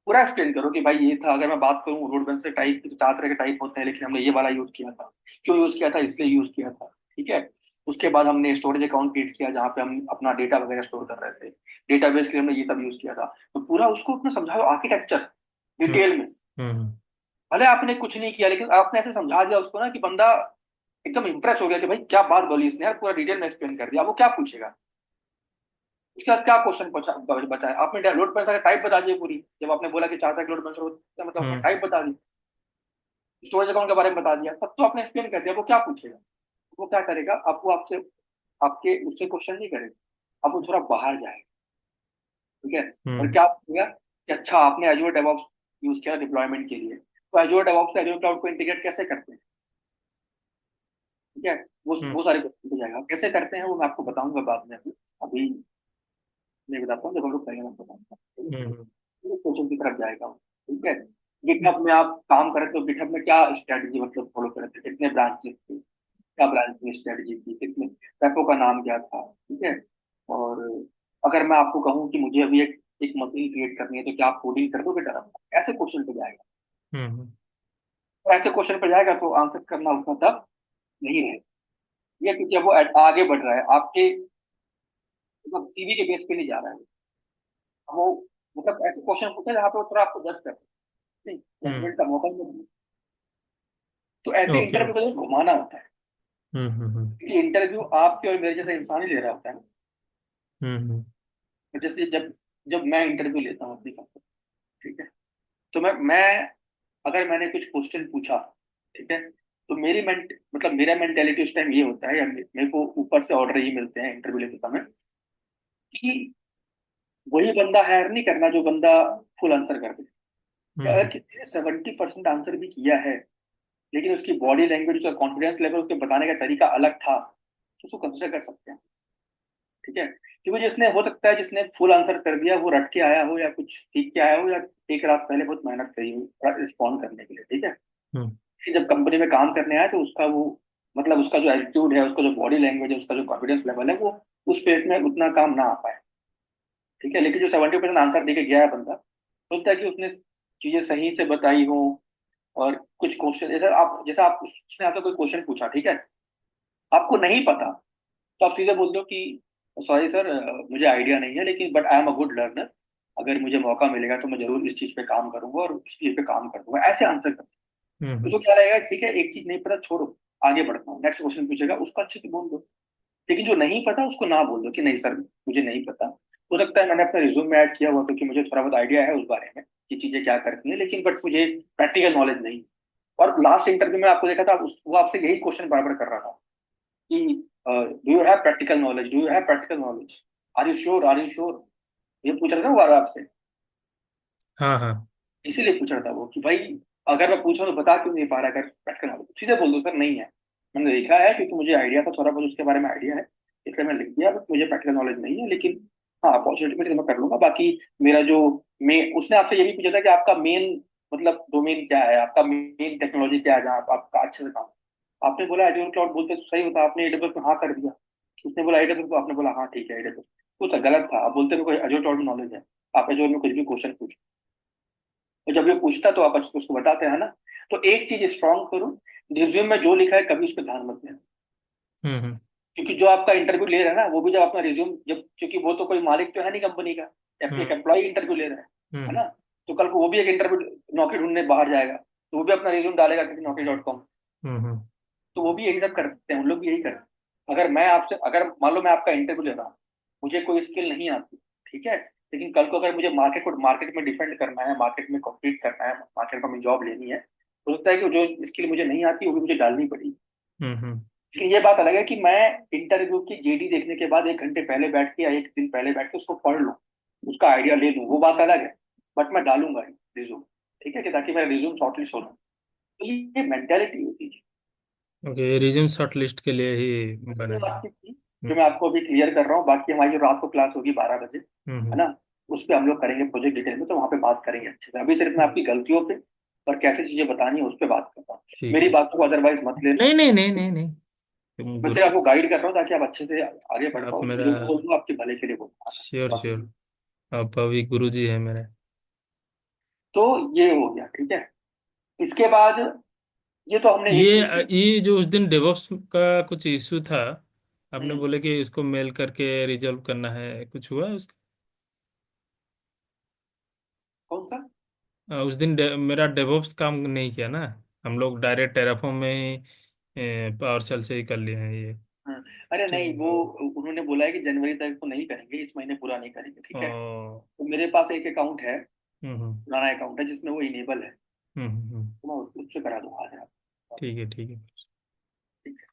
Speaker 2: पूरा एक्सप्लेन करो कि भाई ये था। अगर मैं बात करूं रोड बैलेंसर टाइप की, तो 4 तरह के टाइप होते हैं, लेकिन हमने ये वाला यूज किया था, क्यों यूज किया था, इसलिए यूज किया था, ठीक है। उसके बाद हमने स्टोरेज अकाउंट क्रिएट किया, जहाँ पे हम अपना डेटा वगैरह स्टोर कर रहे थे, डेटाबेस के लिए हमने ये सब यूज किया था। तो पूरा उसको अपने समझाओ आर्किटेक्चर
Speaker 1: हम्म
Speaker 2: डिटेल में।
Speaker 1: हम्म।
Speaker 2: भले आपने कुछ नहीं किया, लेकिन आपने ऐसे समझा दिया उसको ना कि बंदा एकदम इंप्रेस हो गया कि भाई क्या बात बोली इसने यार, पूरा डिटेल में एक्सप्लेन कर दिया। अब वो क्या पूछेगा, उसके बाद क्या क्वेश्चन बचा है। आपने लोड बैलेंसर का टाइप बता दिया पूरी, जब आपने बोला कि 4 तरह लोड बैलेंसर होता है, मतलब आपने
Speaker 1: हम्म।
Speaker 2: टाइप बता दी, स्टोरेज अकाउंट के बारे में बता दिया, सब तो आपने एक्सप्लेन कर दिया। वो क्या पूछेगा, वो क्या करेगा, आपको आपसे आपके उससे क्वेश्चन नहीं करेगा, अब वो थोड़ा बाहर जाएगा, ठीक है। और
Speaker 1: हम्म।
Speaker 2: क्या पूछेगा कि अच्छा आपने एजूर डेवऑप्स यूज किया डिप्लॉयमेंट के लिए, तो एजूर डेवऑप्स से एजूर क्लाउड को इंटीग्रेट कैसे करते हैं, ठीक है।
Speaker 1: हम्म
Speaker 2: वो सारे क्वेश्चन हो जाएगा, कैसे करते हैं वो मैं आपको बताऊंगा बाद में। अभी अभी मैं बताता हूँ, जब हम लोग करेंगे मैं बताऊंगा।
Speaker 1: हम्म
Speaker 2: क्वेश्चन की तरफ जाएगा वो, ठीक है। गिटहब में आप काम कर रहे थे, तो गिटहब में क्या स्ट्रेटजी मतलब फॉलो कर रहे थे, कितने ब्रांचेस थे, क्या ब्रांच में स्ट्रेटजी थी, कितने रेपो का नाम क्या था, ठीक है। और अगर मैं आपको कहूँ कि मुझे अभी एक एक मशीन क्रिएट करनी है, तो क्या आप कोडिंग कर दोगे डर? ऐसे क्वेश्चन पे जाएगा।
Speaker 1: हम्म।
Speaker 2: तो ऐसे क्वेश्चन पे जाएगा तो आंसर करना उतना टफ नहीं है, ये क्योंकि अब वो आगे बढ़ रहा है आपके, मतलब सीवी के बेस पे नहीं जा रहा है वो। मतलब ऐसे क्वेश्चन पूछे जहाँ पे वो थोड़ा आपको जज कर, नहीं,
Speaker 1: हम्म।
Speaker 2: जजमेंट का मौका ही नहीं मिले। तो ऐसे
Speaker 1: ओके
Speaker 2: इंटरव्यू
Speaker 1: ओके।
Speaker 2: को जो घुमाना होता है,
Speaker 1: हम्म।
Speaker 2: क्योंकि इंटरव्यू आपके और मेरे जैसे इंसान ही ले रहा होता है ना।
Speaker 1: हम्म।
Speaker 2: तो जैसे जब जब मैं इंटरव्यू लेता हूँ अपनी कंपनी, ठीक है, तो मैं अगर मैंने कुछ क्वेश्चन पूछा, ठीक है, तो मतलब मेरा मेंटेलिटी उस टाइम ये होता है, या मेरे को ऊपर से ऑर्डर ये मिलते हैं इंटरव्यू लेते समय, कि वही बंदा हायर नहीं करना जो बंदा फुल आंसर कर दे। अगर
Speaker 1: हम्म।
Speaker 2: किसी ने 70% आंसर भी किया है, लेकिन उसकी बॉडी लैंग्वेज, उसका कॉन्फिडेंस लेवल, उसके बताने का तरीका अलग था, तो उसको कंसिडर कर सकते हैं। ठीक है, क्योंकि जिसने हो सकता है जिसने फुल आंसर कर दिया वो रट के आया हो या कुछ सीख के आया हो, या एक रात पहले बहुत मेहनत करी हो रिस्पॉन्ड करने के लिए, ठीक है।
Speaker 1: हम्म।
Speaker 2: कि जब कंपनी में काम करने आया तो उसका वो, मतलब उसका जो एटीट्यूड है, उसका जो बॉडी लैंग्वेज है, उसका जो कॉन्फिडेंस लेवल है, वो उस पेज में उतना काम ना आ पाए, ठीक है। लेकिन जो 70% आंसर दे के गया है बंदा, सोचता है कि उसने चीजें सही से बताई हो। और कुछ क्वेश्चन जैसा आप उसने आपसे कोई क्वेश्चन पूछा, ठीक है, आपको नहीं पता, तो आप सीधे बोल दो कि सॉरी सर, मुझे आइडिया नहीं है, लेकिन but I am a good learner, अगर मुझे मौका मिलेगा तो मैं जरूर इस चीज पे काम करूंगा और इस चीज पे काम कर दूंगा, ऐसे आंसर कर।
Speaker 1: हम्म।
Speaker 2: उसको क्या लगेगा, ठीक है एक चीज नहीं पता, छोड़ो, आगे बढ़ता हूँ, नेक्स्ट क्वेश्चन पूछेगा उसको अच्छे से बोल दो। लेकिन जो नहीं पता उसको ना बोल दो कि नहीं सर मुझे नहीं पता, हो सकता है मैंने अपने रिज्यूम में ऐड किया हुआ क्योंकि मुझे थोड़ा बहुत आइडिया है उस बारे में कि चीजें क्या करती हैं, लेकिन बट मुझे प्रैक्टिकल नॉलेज नहीं। और लास्ट इंटरव्यू में आपको देखा था, वो आपसे यही क्वेश्चन बराबर कर रहा था कि do you have practical knowledge, do you have practical knowledge, are you sure, are you sure, ये पूछ रहा था वो आपसे।
Speaker 1: हाँ हाँ।
Speaker 2: इसीलिए पूछ रहा था वो कि भाई अगर मैं पूछूं तो बता क्यों नहीं पा रहा, अगर प्रैक्टिकल नॉलेज सीधे बोल दो सर नहीं है, मैंने देखा है क्योंकि मुझे आइडिया था थोड़ा बहुत उसके बारे में आइडिया है, इसलिए मैं लिख दिया, बट मुझे प्रैक्टिकल नॉलेज नहीं है, लेकिन हाँ अपॉर्चुनिटी में मैं कर लूंगा। बाकी मेरा जो मेन, उसने आपसे ये भी पूछा था कि आपका मेन मतलब डोमेन क्या है, आपका मेन टेक्नोलॉजी क्या है जहाँ आपका अच्छे से काम, आपने बोला एजूर क्लाउड, बोलते तो सही होता, आपने एडब्ल्यूएस में हाँ कर दिया। उसने बोला एडब्ल्यूएस, तो आपने बोला हाँ ठीक है एडब्ल्यूएस, कुछ गलत था, आप बोलते मेरे को एजूर क्लाउड में नॉलेज है, आप एजूर में कुछ भी क्वेश्चन पूछो, तो जब ये पूछता तो आप उसको बताते हैं ना। तो एक चीज स्ट्रांग करो, रिज्यूम में जो लिखा है कभी उस पर ध्यान मत देना,
Speaker 1: हम्म।
Speaker 2: क्योंकि जो आपका इंटरव्यू ले रहा है ना वो भी जब अपना रिज्यूम जब, क्योंकि वो तो कोई मालिक तो है नहीं कंपनी का, एक
Speaker 1: हम्म।
Speaker 2: एम्प्लॉय इंटरव्यू ले रहा है
Speaker 1: हम्म।
Speaker 2: ना। तो कल को वो भी एक इंटरव्यू नौकरी ढूंढने बाहर जाएगा, तो वो भी अपना रिज्यूम डालेगा किसी नौकरी.com।
Speaker 1: हम्म।
Speaker 2: तो वो भी यही सब करते हैं, उन लोग भी यही करते हैं। अगर मैं आपसे, अगर मान लो मैं आपका इंटरव्यू ले रहा हूँ, मुझे कोई स्किल नहीं आती, ठीक है, लेकिन कल को अगर मुझे मार्केट में डिफेंड करना है, मार्केट में कॉम्पीट करना है, मार्केट में जॉब लेनी है, हो सकता है कि जो स्किल मुझे नहीं आती वो भी मुझे डालनी पड़ी।
Speaker 1: हम्म।
Speaker 2: लेकिन ये बात अलग है कि मैं इंटरव्यू की जेडी देखने के बाद 1 घंटे पहले बैठ के या एक दिन पहले बैठ के उसको पढ़ लूँ, उसका आइडिया ले लूँ, वो बात अलग है। बट मैं डालूंगा रिज्यूम, ठीक है, कि ताकि मेरा रिज्यूम शॉर्टलिस्ट हो जाए। तो ये मेंटेलिटी होती है।
Speaker 1: ओके, रिज्यूम शॉर्ट लिस्ट के लिए ही
Speaker 2: बस
Speaker 1: बना
Speaker 2: ये
Speaker 1: है।
Speaker 2: बातचीत थी जो मैं आपको अभी क्लियर कर रहा हूँ। बाकी हमारी जो रात को क्लास होगी 12 बजे, है
Speaker 1: हम्म।
Speaker 2: ना, उस पर हम लोग करेंगे प्रोजेक्ट डिटेल में, तो वहाँ पे बात करेंगे अच्छे से। अभी सिर्फ मैं
Speaker 1: हम्म।
Speaker 2: आपकी गलतियों पे और कैसे चीजें बतानी है उस पर बात करता हूँ।
Speaker 1: ठीक
Speaker 2: मेरी
Speaker 1: है।
Speaker 2: बातों को अदरवाइज मत लेना।
Speaker 1: नहीं नहीं नहीं नहीं नहीं, तुम
Speaker 2: मैं
Speaker 1: गुरु,
Speaker 2: सिर्फ आपको गाइड कर रहा हूँ ताकि आप अच्छे से आगे बढ़
Speaker 1: आप
Speaker 2: पाओ,
Speaker 1: मेरा,
Speaker 2: जो भी बोल रहा हूँ आपके भले के लिए बोल रहा हूँ,
Speaker 1: श्योर
Speaker 2: बाकी
Speaker 1: श्योर, आप अभी गुरु जी है मेरे।
Speaker 2: तो ये हो गया, ठीक है। इसके बाद ये तो हमने
Speaker 1: ये
Speaker 2: एक चीज की।
Speaker 1: ये जो उस दिन डेवॉप्स का कुछ इशू था, आपने
Speaker 2: हम्म,
Speaker 1: बोले कि इसको मेल करके रिजॉल्व करना है, कुछ हुआ उसका?
Speaker 2: कौन सा?
Speaker 1: उस दिन मेरा डेवॉप्स काम नहीं किया ना, हम लोग डायरेक्ट टेराफॉर्म में ही पावर सेल से ही कर लिए हैं ये।
Speaker 2: हाँ, अरे
Speaker 1: तो
Speaker 2: नहीं वो उन्होंने बोला है कि जनवरी तक तो नहीं करेंगे, इस महीने पूरा नहीं करेंगे, ठीक है।
Speaker 1: ओ।
Speaker 2: तो मेरे पास एक अकाउंट है,
Speaker 1: हम्म।
Speaker 2: पुराना अकाउंट है जिसमें वो इनेबल है,
Speaker 1: हम्म।
Speaker 2: तो मैं उससे करा दूंगा आज आप।
Speaker 1: ठीक है ठीक है।
Speaker 2: ठीक है।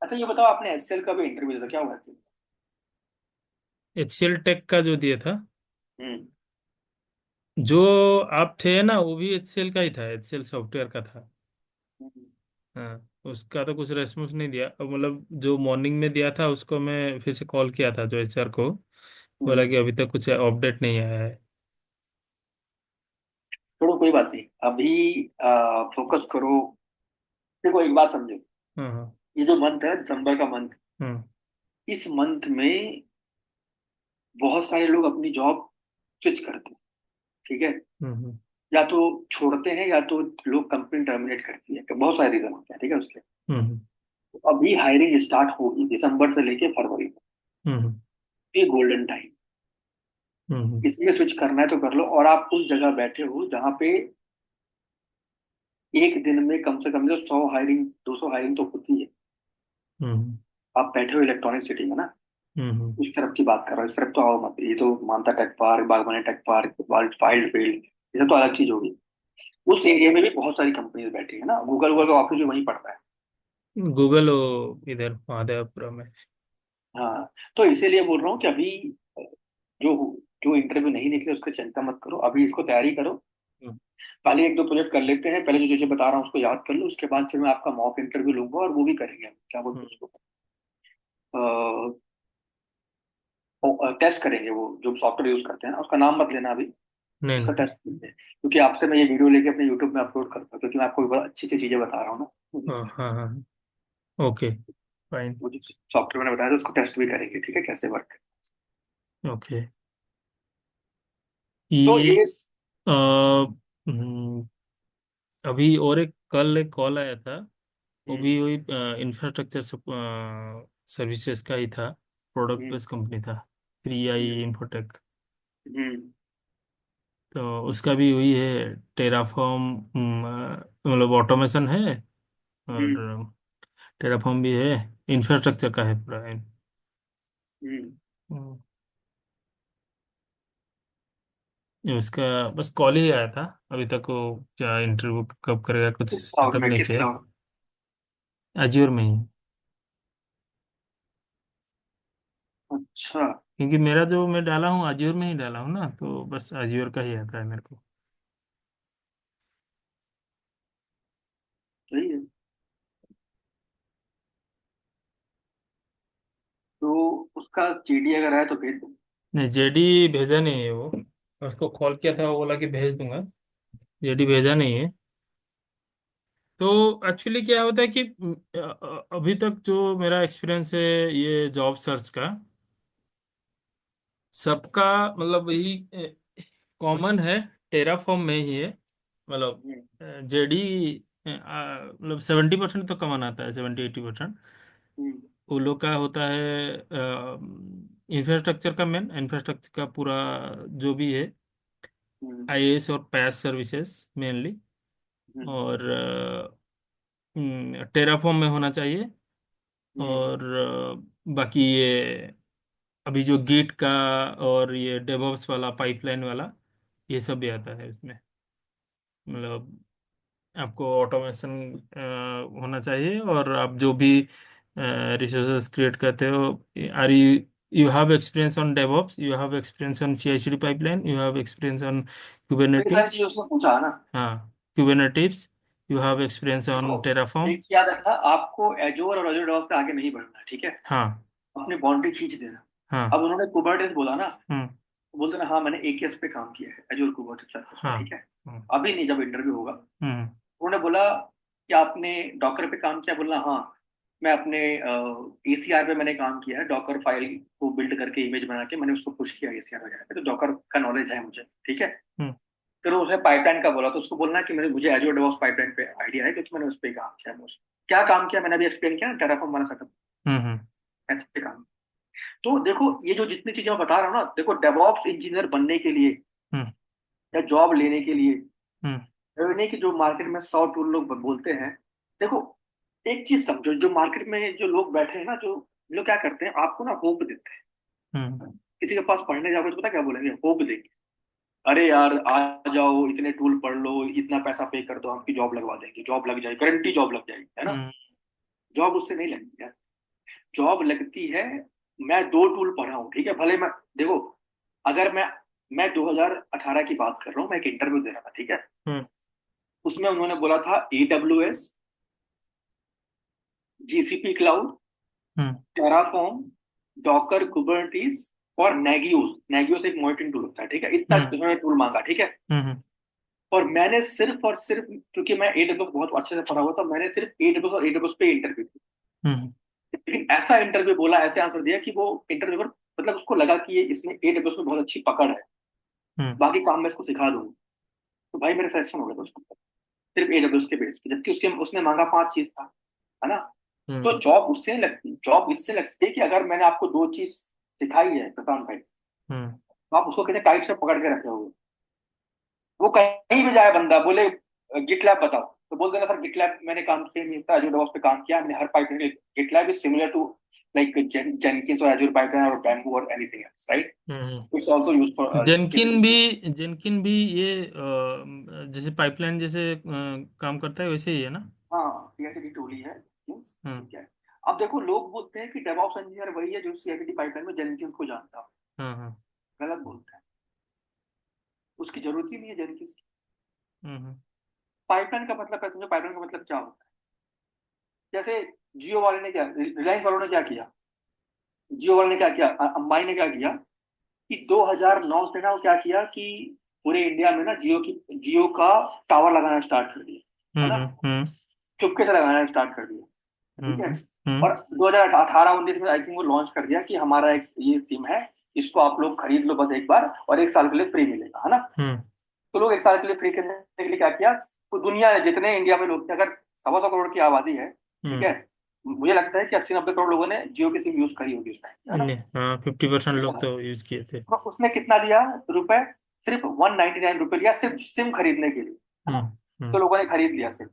Speaker 2: अच्छा ये बताओ, आपने एचसीएल का भी इंटरव्यू दिया था, क्या हुआ था?
Speaker 1: HCL टेक का जो दिया था,
Speaker 2: हम्म।
Speaker 1: जो आप थे ना, वो भी HCL का ही था, HCL सॉफ्टवेयर का था।
Speaker 2: हम्म।
Speaker 1: हाँ, उसका तो कुछ रेस्पॉन्स नहीं दिया, अब मतलब जो मॉर्निंग में दिया था उसको मैं फिर से कॉल किया था जो HR को, बोला कि
Speaker 2: हम्म।
Speaker 1: अभी तक कुछ अपडेट नहीं आया है।
Speaker 2: छोड़ो कोई बात नहीं, अभी फोकस करो। देखो एक बात समझो,
Speaker 1: हाँ हाँ।
Speaker 2: ये जो मंथ है दिसंबर का मंथ,
Speaker 1: हम्म।
Speaker 2: इस मंथ में बहुत सारे लोग अपनी जॉब स्विच करते हैं, ठीक है।
Speaker 1: हम्म।
Speaker 2: या तो छोड़ते हैं या तो लोग कंपनी टर्मिनेट करती है, बहुत सारे रीजन होते हैं, ठीक है उसके।
Speaker 1: हम्म।
Speaker 2: तो अभी हायरिंग स्टार्ट होगी दिसंबर से लेके फरवरी तक,
Speaker 1: हम्म।
Speaker 2: ये गोल्डन टाइम।
Speaker 1: हम्म।
Speaker 2: इसमें स्विच करना है तो कर लो, और आप उस जगह बैठे हो जहाँ पे एक दिन में कम से कम जो 100 हायरिंग 200 हायरिंग तो होती है।
Speaker 1: हम्म।
Speaker 2: आप बैठे हो इलेक्ट्रॉनिक सिटी में ना,
Speaker 1: हम्म।
Speaker 2: उस तरफ की बात कर रहा हूँ, इस तरफ तो आओ मत। ये तो मानता टेक पार्क, बागवानी टेक पार्क, वाइल्ड फील्ड, ये सब तो अलग चीज होगी। उस एरिया में भी बहुत सारी कंपनीज बैठी है ना, गूगल वूगल का ऑफिस भी वहीं पड़ता है।
Speaker 1: गूगल वो इधर महादेवपुरा में।
Speaker 2: हाँ, तो इसीलिए बोल रहा हूँ कि अभी जो जो इंटरव्यू नहीं निकले उसकी चिंता मत करो, अभी इसको तैयारी करो।
Speaker 1: हम्म।
Speaker 2: पहले एक दो प्रोजेक्ट कर लेते हैं, पहले जो चीजें बता रहा हूँ उसको याद कर लो, उसके बाद फिर मैं आपका मॉक इंटरव्यू लूंगा और वो भी करेंगे, क्या बोलते हैं
Speaker 1: हम्म।
Speaker 2: उसको, टेस्ट करेंगे, वो जो सॉफ्टवेयर यूज करते हैं ना, उसका नाम मत लेना अभी।
Speaker 1: नहीं
Speaker 2: उसका
Speaker 1: नहीं।
Speaker 2: टेस्ट करेंगे, क्योंकि आपसे मैं ये वीडियो लेके अपने यूट्यूब में अपलोड करता हूँ, क्योंकि मैं आपको बहुत अच्छी अच्छी चीजें बता रहा हूँ ना।
Speaker 1: हाँ हाँ हाँ। ओके। फाइन।
Speaker 2: मुझे सॉफ्टवेयर मैंने बताया था, उसको टेस्ट भी करेंगे, ठीक है, कैसे वर्क।
Speaker 1: ओके।
Speaker 2: तो
Speaker 1: ये
Speaker 2: ये
Speaker 1: अ, हम्म, अभी और एक कल एक कॉल आया था। वो
Speaker 2: हम्म
Speaker 1: भी वही इंफ्रास्ट्रक्चर सर्विसेज का ही था। प्रोडक्ट
Speaker 2: हम्म
Speaker 1: बेस्ड कंपनी था। 3i
Speaker 2: हम्म
Speaker 1: इंफोटेक।
Speaker 2: हम्म
Speaker 1: तो उसका भी वही है टेराफॉर्म, मतलब ऑटोमेशन है। और
Speaker 2: हम्म
Speaker 1: टेराफॉर्म भी है। इंफ्रास्ट्रक्चर का है पूरा।
Speaker 2: हम्म।
Speaker 1: हम्म, उसका बस कॉल ही आया था। अभी तक वो क्या इंटरव्यू कब करेगा कुछ
Speaker 2: किस क्लाउड
Speaker 1: सेटअप
Speaker 2: में,
Speaker 1: नहीं
Speaker 2: किस
Speaker 1: किया।
Speaker 2: क्लाउड?
Speaker 1: अज्योर में ही।
Speaker 2: अच्छा।
Speaker 1: क्योंकि मेरा जो मैं डाला हूँ अज्योर में ही डाला हूँ ना, तो बस अज्योर का ही आता है मेरे को।
Speaker 2: सही है। तो उसका जीडी अगर है तो भेज दो।
Speaker 1: नहीं, जेडी भेजा नहीं है वो। उसको कॉल किया था, वो बोला कि भेज दूंगा। जेडी भेजा नहीं है। तो एक्चुअली क्या होता है कि अभी तक जो मेरा एक्सपीरियंस है ये जॉब सर्च का, सबका मतलब यही कॉमन है। टेराफॉर्म में ही है। मतलब
Speaker 2: हम्म
Speaker 1: जेडी मतलब 70% तो कमान आता है, 70-80%।
Speaker 2: हम्म
Speaker 1: वो लोग का होता है इंफ्रास्ट्रक्चर का, मेन इंफ्रास्ट्रक्चर का पूरा जो भी है।
Speaker 2: हम्म
Speaker 1: आईएएस और पैस सर्विसेज मेनली।
Speaker 2: हम्म
Speaker 1: और टेराफॉर्म में होना चाहिए।
Speaker 2: हम्म
Speaker 1: और बाकी ये अभी जो गिट का और ये डेवऑप्स वाला पाइपलाइन वाला, ये सब भी आता है इसमें। मतलब आपको ऑटोमेशन होना चाहिए। और आप जो भी रिसोर्सेज क्रिएट करते हो, are you you have experience on DevOps, you have experience on CICD pipeline, you have experience on
Speaker 2: तो ये सारी
Speaker 1: कुबरनेटिव्स।
Speaker 2: चीजें उसने पूछा ना।
Speaker 1: हाँ, कुबरनेटिव्स। यू हैव एक्सपीरियंस
Speaker 2: देखो,
Speaker 1: ऑन टेराफॉर्म।
Speaker 2: एक याद रखना, आपको एजोर और एजोर डेवलप पे आगे नहीं बढ़ना है, ठीक है।
Speaker 1: हाँ
Speaker 2: अपनी बाउंड्री खींच देना।
Speaker 1: हाँ।
Speaker 2: अब उन्होंने कुबरनेटिस बोला ना,
Speaker 1: हम्म।
Speaker 2: तो बोलते ना हाँ मैंने एकेएस पे काम किया है, एजोर कुबरनेटिस सर्विस पे,
Speaker 1: हाँ।
Speaker 2: ठीक है।
Speaker 1: हम्म।
Speaker 2: अभी नहीं, जब इंटरव्यू होगा
Speaker 1: हम्म।
Speaker 2: उन्होंने बोला कि आपने डॉकर पे काम किया, बोलना हाँ मैं अपने एसीआर पे मैंने काम किया है, डॉकर फाइल को बिल्ड करके इमेज बना के मैंने उसको पुश किया एसीआर वगैरह पे, तो डॉकर का नॉलेज है मुझे, ठीक है।
Speaker 1: हम्म।
Speaker 2: फिर उसने पाइपलाइन का बोला, तो उसको बोलना कि मुझे एजोर डेवॉप्स पाइपलाइन पे आइडिया है, क्योंकि मैंने उस पर काम किया है। मुझे क्या काम किया मैंने अभी एक्सप्लेन किया ना, टेराफॉर्म वाला सेटअप,
Speaker 1: हम्म।
Speaker 2: ऐसे काम। तो देखो ये जो जितनी चीजें मैं बता रहा हूँ ना, देखो डेवॉप्स इंजीनियर बनने के लिए
Speaker 1: हम्म।
Speaker 2: या जॉब लेने के लिए,
Speaker 1: हम्म।
Speaker 2: ये नहीं कि जो मार्केट में 100 टूल लोग बोलते हैं। देखो, एक चीज समझो, जो मार्केट में जो लोग बैठे हैं ना, जो लोग क्या करते हैं, आपको ना होप देते
Speaker 1: हम्म।
Speaker 2: हैं। किसी के पास पढ़ने जाओगे तो पता क्या बोलेंगे, होप देंगे। अरे यार आ जाओ, इतने टूल पढ़ लो, इतना पैसा पे कर दो, आपकी जॉब लगवा देंगे, जॉब लग जाएगी, गारंटी जॉब लग जाएगी, है ना।
Speaker 1: हम्म।
Speaker 2: जॉब उससे नहीं लगती यार। जॉब लगती है, मैं 2 टूल पढ़ा हूँ, ठीक है, भले मैं, देखो, अगर मैं 2018 की बात कर रहा हूँ, मैं एक इंटरव्यू दे रहा था, ठीक है।
Speaker 1: हम्म।
Speaker 2: उसमें उन्होंने बोला था AWS, GCP क्लाउड,
Speaker 1: हम्म।
Speaker 2: टेराफॉर्म, डॉकर कुबरनेटिस और नेगियोस। नेगियोस एक मॉनिटरिंग टूल होता है, ठीक है, इतना
Speaker 1: हम्म।
Speaker 2: उन्होंने टूल मांगा, ठीक है।
Speaker 1: हम्म।
Speaker 2: और मैंने सिर्फ और सिर्फ, क्योंकि मैं AWS बहुत अच्छे से पढ़ा हुआ था, मैंने सिर्फ AWS और AWS पे इंटरव्यू किया।
Speaker 1: हम्म।
Speaker 2: लेकिन ऐसा इंटरव्यू बोला, ऐसे आंसर दिया कि वो इंटरव्यूअर, मतलब उसको लगा कि ये इसमें AWS में बहुत अच्छी पकड़ है,
Speaker 1: हम्म।
Speaker 2: बाकी काम मैं इसको सिखा दूंगा। तो भाई मेरा सिलेक्शन हो गया था उसको, सिर्फ AWS के बेस पे, जबकि उसके उसने मांगा 5 चीज था, है ना। तो
Speaker 1: हम्म।
Speaker 2: जॉब उससे नहीं लगती, जॉब इससे लगती है कि अगर मैंने आपको 2 चीज सिखाई है प्रशांत भाई,
Speaker 1: हम्म।
Speaker 2: तो आप उसको कितने टाइट से पकड़ के रखे हो। वो कहीं भी जाए, बंदा बोले गिटलैब बताओ, तो बोल देना सर गिटलैब मैंने काम किया नहीं था, एजूर डेवऑप्स पे काम किया मैंने, हर pipeline. GitLab is similar to like Jenkins और एजूर पाइपलाइन और बैम्बू और anything else, right. It's also used for
Speaker 1: Jenkin
Speaker 2: CI/CD।
Speaker 1: भी जेनकिन भी ये जैसे पाइपलाइन जैसे काम करता है वैसे ही है ना।
Speaker 2: हाँ, CI/CD टूल ही है,
Speaker 1: हाँ
Speaker 2: ठीक है। अब देखो, लोग बोलते हैं कि डेवऑप्स इंजीनियर वही है जो CI/CD पाइपलाइन में जेनकिंस को जानता हो।
Speaker 1: हाँ हाँ।
Speaker 2: गलत बोलते हैं, उसकी जरूरत ही नहीं है जेनकिंस की।
Speaker 1: हम्म।
Speaker 2: पाइपलाइन का मतलब है, समझो पाइपलाइन का मतलब क्या होता है। जैसे जियो वाले ने क्या, रिलायंस वालों ने क्या किया, जियो वाले ने क्या किया, अंबानी ने क्या किया कि 2009 से ना वो क्या किया कि पूरे इंडिया में ना जियो का टावर लगाना स्टार्ट कर दिया, है
Speaker 1: हम्म,
Speaker 2: ना।
Speaker 1: हम्म,
Speaker 2: चुपके से लगाना स्टार्ट कर दिया, ठीक है।
Speaker 1: हम्म, हम्म,
Speaker 2: और 2018-19 में आई थिंक वो लॉन्च कर दिया कि हमारा एक ये सिम है, इसको आप लोग खरीद लो बस एक बार, और एक साल के लिए फ्री मिलेगा, है ना।
Speaker 1: हम्म,
Speaker 2: तो लोग एक साल के लिए फ्री करने के लिए क्या किया, तो दुनिया में जितने इंडिया में लोग थे, अगर 125 करोड़ की आबादी है, ठीक
Speaker 1: हम्म,
Speaker 2: है, मुझे लगता है कि 80-90 करोड़ लोगों ने जियो की सिम यूज करी होगी उस टाइम, है ना।
Speaker 1: हाँ, 50%
Speaker 2: ठीक है
Speaker 1: लोग
Speaker 2: ना।
Speaker 1: तो यूज किए थे।
Speaker 2: तो उसने कितना लिया रुपए, सिर्फ 199 रुपए लिया सिर्फ सिम खरीदने के लिए, है
Speaker 1: हम्म,
Speaker 2: ना। तो
Speaker 1: हम्म,
Speaker 2: लोगों ने खरीद लिया सिम,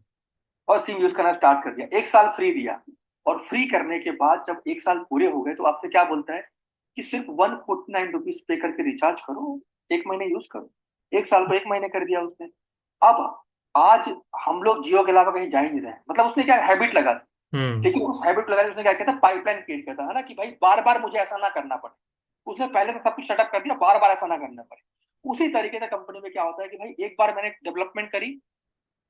Speaker 2: और सिम यूज करना स्टार्ट कर दिया, एक साल फ्री दिया। और फ्री करने के बाद जब एक साल पूरे हो गए तो आपसे क्या बोलता है कि सिर्फ 149 रुपीज पे करके रिचार्ज करो, एक महीने यूज करो। एक साल को एक महीने कर दिया उसने। अब आज हम लोग जियो के अलावा कहीं जा ही नहीं रहे हैं। मतलब उसने क्या हैबिट लगा दी।
Speaker 1: हम्म,
Speaker 2: लेकिन उस हैबिट लगाने उसने क्या किया था, पाइपलाइन क्रिएट किया था, है ना, कि भाई बार बार मुझे ऐसा ना करना पड़े। उसने पहले से सब कुछ सेटअप कर दिया, बार बार ऐसा ना करना पड़े। उसी तरीके से कंपनी में क्या होता है कि भाई एक बार मैंने डेवलपमेंट करी,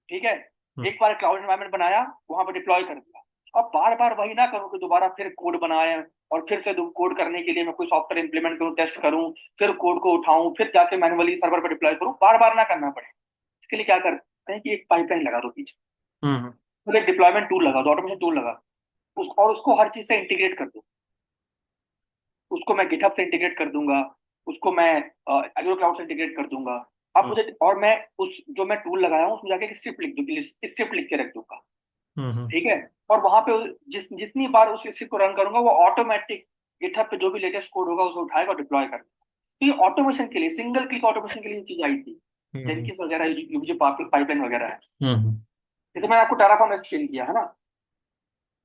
Speaker 2: ठीक है,
Speaker 1: हम्म,
Speaker 2: एक बार क्लाउड एनवायरनमेंट बनाया, वहां पर डिप्लॉय कर दिया। अब बार बार वही ना करूं कि दोबारा फिर कोड बनाए, और फिर से कोड करने के लिए मैं कोई सॉफ्टवेयर इंप्लीमेंट करूं, टेस्ट करूं, फिर कोड को उठाऊं, फिर जाके मैनुअली सर्वर पर डिप्लॉय करूं, बार बार ना करना पड़े। इसके लिए क्या करते हैं कि एक पाइपलाइन लगा दो पीछे,
Speaker 1: हम्म,
Speaker 2: फिर एक डिप्लॉयमेंट टूल लगा दो, ऑटोमेशन टूल लगा दो, और उसको हर चीज से इंटीग्रेट कर दो। उसको मैं गिटहब से इंटीग्रेट कर दूंगा, उसको मैं एजोर क्लाउड से इंटीग्रेट कर दूंगा। अब
Speaker 1: हम्म,
Speaker 2: मुझे, और मैं उस जो मैं टूल लगाया हूँ उसमें जाके एक स्क्रिप्ट लिख दूंगी, स्क्रिप्ट लिख के रख दूंगा,
Speaker 1: हम्म,
Speaker 2: ठीक है। और वहां पे जितनी बार उस स्क्रिप्ट को रन करूंगा वो ऑटोमेटिक गिटहब पे जो भी लेटेस्ट कोड होगा उसको उठाएगा और डिप्लॉय कर देगा। तो ये ऑटोमेशन के लिए, सिंगल क्लिक ऑटोमेशन के लिए चीज आई थी,
Speaker 1: हम्म,
Speaker 2: जेनकिंस वगैरह, ये जो पाइपलाइन वगैरह है।
Speaker 1: हम्म,
Speaker 2: जैसे मैंने आपको टेराफॉर्म एक्सप्लेन किया है ना,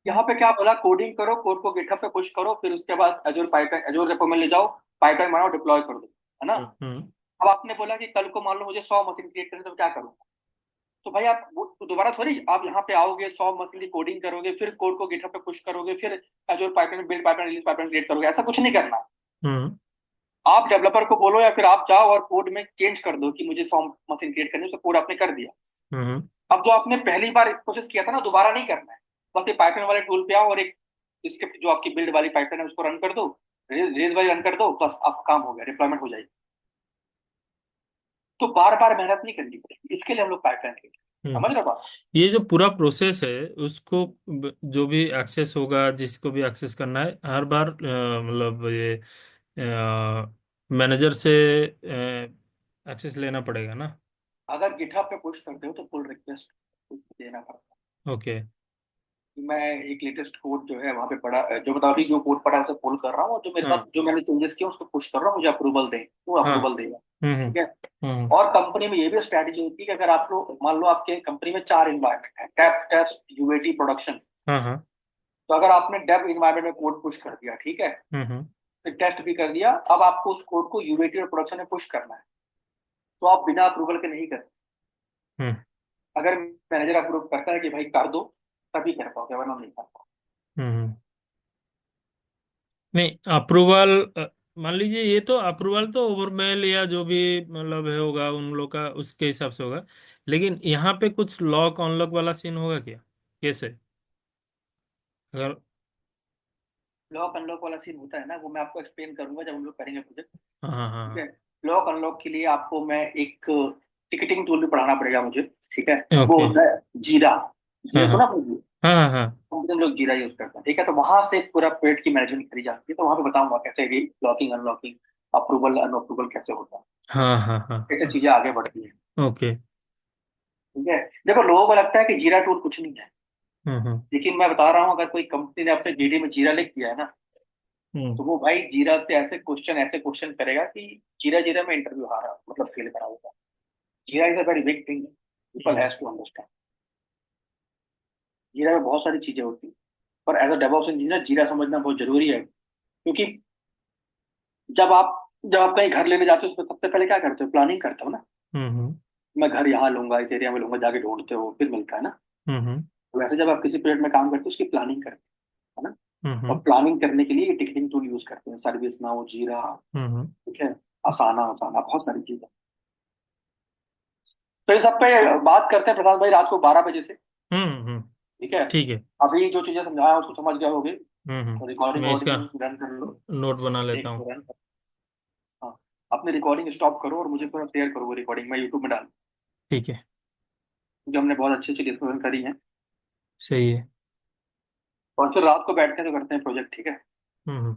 Speaker 2: यहाँ पे क्या बोला, कोडिंग करो, कोड को गिटहब पे पुश करो, फिर उसके बाद एजोर पाइपलाइन, एजोर रेपो में ले जाओ, पाइपलाइन बनाओ, डिप्लॉय कर दो, है ना।
Speaker 1: हम्म,
Speaker 2: अब आपने बोला कि कल को मान लो मुझे 100 मशीन क्रिएट करनी है, तो क्या करूंगा। तो भाई आप तो दोबारा थोड़ी आप यहाँ पे आओगे, 100 मशीन की कोडिंग करोगे, फिर कोड को गिटहब पे पुश करोगे, फिर एजोर pipeline, build pipeline, release pipeline create करोगे, ऐसा कुछ नहीं करना।
Speaker 1: हम्म,
Speaker 2: आप डेवलपर को बोलो या फिर आप जाओ और कोड में चेंज कर दो कि मुझे 100 मशीन क्रिएट करनी है, उसको कोड आपने कर दिया।
Speaker 1: हम्म,
Speaker 2: अब जो आपने पहली बार प्रोसेस किया था ना, दोबारा नहीं करना है। बस ये पाइपलाइन वाले टूल पे आओ और एक स्क्रिप्ट जो आपकी बिल्ड वाली पाइपलाइन है उसको रन कर दो, रेज वाली रन कर दो, बस आपका काम हो गया, डिप्लॉयमेंट हो जाएगी। तो बार बार मेहनत नहीं करनी पड़ेगी, इसके लिए हम लोग पाइपलाइन के लिए, समझ
Speaker 1: हम्म।
Speaker 2: रहे हो बात।
Speaker 1: ये जो पूरा प्रोसेस है उसको जो भी एक्सेस होगा, जिसको भी एक्सेस करना है, हर बार मतलब ये मैनेजर से एक्सेस लेना पड़ेगा ना?
Speaker 2: अगर गिटहब पे पुश करते हो तो पुल रिक्वेस्ट देना पड़ता है
Speaker 1: ओके।
Speaker 2: कि मैं एक लेटेस्ट कोड जो है वहां पे पड़ा, जो बता अभी जो कोड पड़ा है उसे पुल कर रहा हूँ, और जो मेरे पास
Speaker 1: हाँ,
Speaker 2: जो मैंने चेंजेस किए उसको पुश कर रहा हूँ, मुझे अप्रूवल दें, वो
Speaker 1: हाँ,
Speaker 2: अप्रूवल देगा,
Speaker 1: हम्म,
Speaker 2: ठीक है।
Speaker 1: हम्म,
Speaker 2: और कंपनी में ये भी स्ट्रैटेजी होती है कि अगर आप लोग मान लो आपके कंपनी में 4 इन्वायरमेंट है, टैप, टेस्ट, यूएटी, प्रोडक्शन।
Speaker 1: हाँ, हाँ,
Speaker 2: तो अगर आपने डेव इन्वायरमेंट में कोड पुश कर दिया, ठीक है,
Speaker 1: हम्म,
Speaker 2: फिर टेस्ट भी कर दिया, अब आपको उस कोड को यूएटी और प्रोडक्शन में पुश करना है, तो आप बिना अप्रूवल के नहीं कर।
Speaker 1: हम्म,
Speaker 2: अगर मैनेजर अप्रूव करता है कि भाई कर दो, तभी कर पाओगे, वरना नहीं कर पाओगे।
Speaker 1: हम्म। नहीं, अप्रूवल, मान लीजिए ये तो अप्रूवल तो ओवरमेल या जो भी मतलब है होगा उन लोग का, उसके हिसाब से होगा। लेकिन यहाँ पे कुछ लॉक अनलॉक वाला सीन होगा क्या? कैसे? अगर
Speaker 2: लॉक अनलॉक वाला सीन होता है ना, वो मैं आपको एक्सप्लेन करूंगा जब हम लोग करेंगे प्रोजेक्ट,
Speaker 1: हाँ, हाँ,
Speaker 2: ठीक है।
Speaker 1: हाँ,
Speaker 2: लॉक अनलॉक के लिए आपको मैं एक टिकटिंग टूल भी पढ़ाना पड़ेगा मुझे, ठीक है। वो
Speaker 1: ओके,
Speaker 2: होता है जीरा।
Speaker 1: हाँ,
Speaker 2: जीरा
Speaker 1: हाँ,
Speaker 2: सुना आपने?
Speaker 1: हाँ, हाँ, हाँ,
Speaker 2: हम लोग जीरा यूज करते हैं, ठीक है। तो वहां से पूरा पेड की मैनेजमेंट करी जाती है, तो वहां पे बताऊंगा कैसे भी लॉकिंग अनलॉकिंग, अप्रूवल अनअप्रूवल कैसे होता है,
Speaker 1: हाँ, हाँ, हाँ,
Speaker 2: कैसे
Speaker 1: हाँ,
Speaker 2: चीजें आगे बढ़ती है,
Speaker 1: ओके,
Speaker 2: ठीक है। देखो लोगों को लगता है कि जीरा टूल कुछ नहीं है,
Speaker 1: हम्म, हम्म,
Speaker 2: लेकिन मैं बता रहा हूँ अगर कोई कंपनी ने अपने जीडी में जीरा लिख दिया है ना,
Speaker 1: हम्म,
Speaker 2: तो वो भाई जीरा से ऐसे क्वेश्चन करेगा कि जीरा जीरा में इंटरव्यू हारा, मतलब फेल करा होगा। Jira is a very big thing, people
Speaker 1: hmm,
Speaker 2: has to understand. Jira में बहुत सारी चीजें होती हैं, पर एज अ डेवऑप्स इंजीनियर जीरा समझना बहुत जरूरी है, क्योंकि जब आप कहीं घर लेने जाते हो तो सबसे पहले क्या करते हो, प्लानिंग करते हो ना।
Speaker 1: हम्म,
Speaker 2: मैं घर यहाँ लूंगा, इस एरिया में लूंगा, जाके ढूंढते हो फिर मिलता है ना।
Speaker 1: हम्म,
Speaker 2: तो वैसे जब आप किसी प्रोजेक्ट में काम करते हो उसकी प्लानिंग करते हो, है ना। और
Speaker 1: हम्म,
Speaker 2: प्लानिंग करने के लिए ये टिकटिंग टूल यूज करते हैं, सर्विस नाउ, जीरा,
Speaker 1: हम्म,
Speaker 2: ठीक है, आसाना आसाना, बहुत सारी चीजें। तो इन सब पे बात करते हैं प्रशांत भाई रात को 12 बजे से,
Speaker 1: हम्म,
Speaker 2: ठीक है।
Speaker 1: ठीक है।
Speaker 2: अभी जो चीजें समझाया उसको समझ गए होगे। तो
Speaker 1: हम्म।
Speaker 2: रिकॉर्डिंग
Speaker 1: मैं इसका
Speaker 2: वॉर्डिंग रन कर लो।
Speaker 1: नोट बना लेता
Speaker 2: एक
Speaker 1: हूँ।
Speaker 2: रन, हाँ, अपनी रिकॉर्डिंग स्टॉप करो और मुझे थोड़ा शेयर करो वो रिकॉर्डिंग, मैं यूट्यूब में डाल,
Speaker 1: ठीक है।
Speaker 2: क्योंकि हमने बहुत अच्छी अच्छी डिस्कशन करी है।
Speaker 1: सही है।
Speaker 2: और फिर रात को बैठते हैं तो करते हैं प्रोजेक्ट, ठीक है।
Speaker 1: हम्म।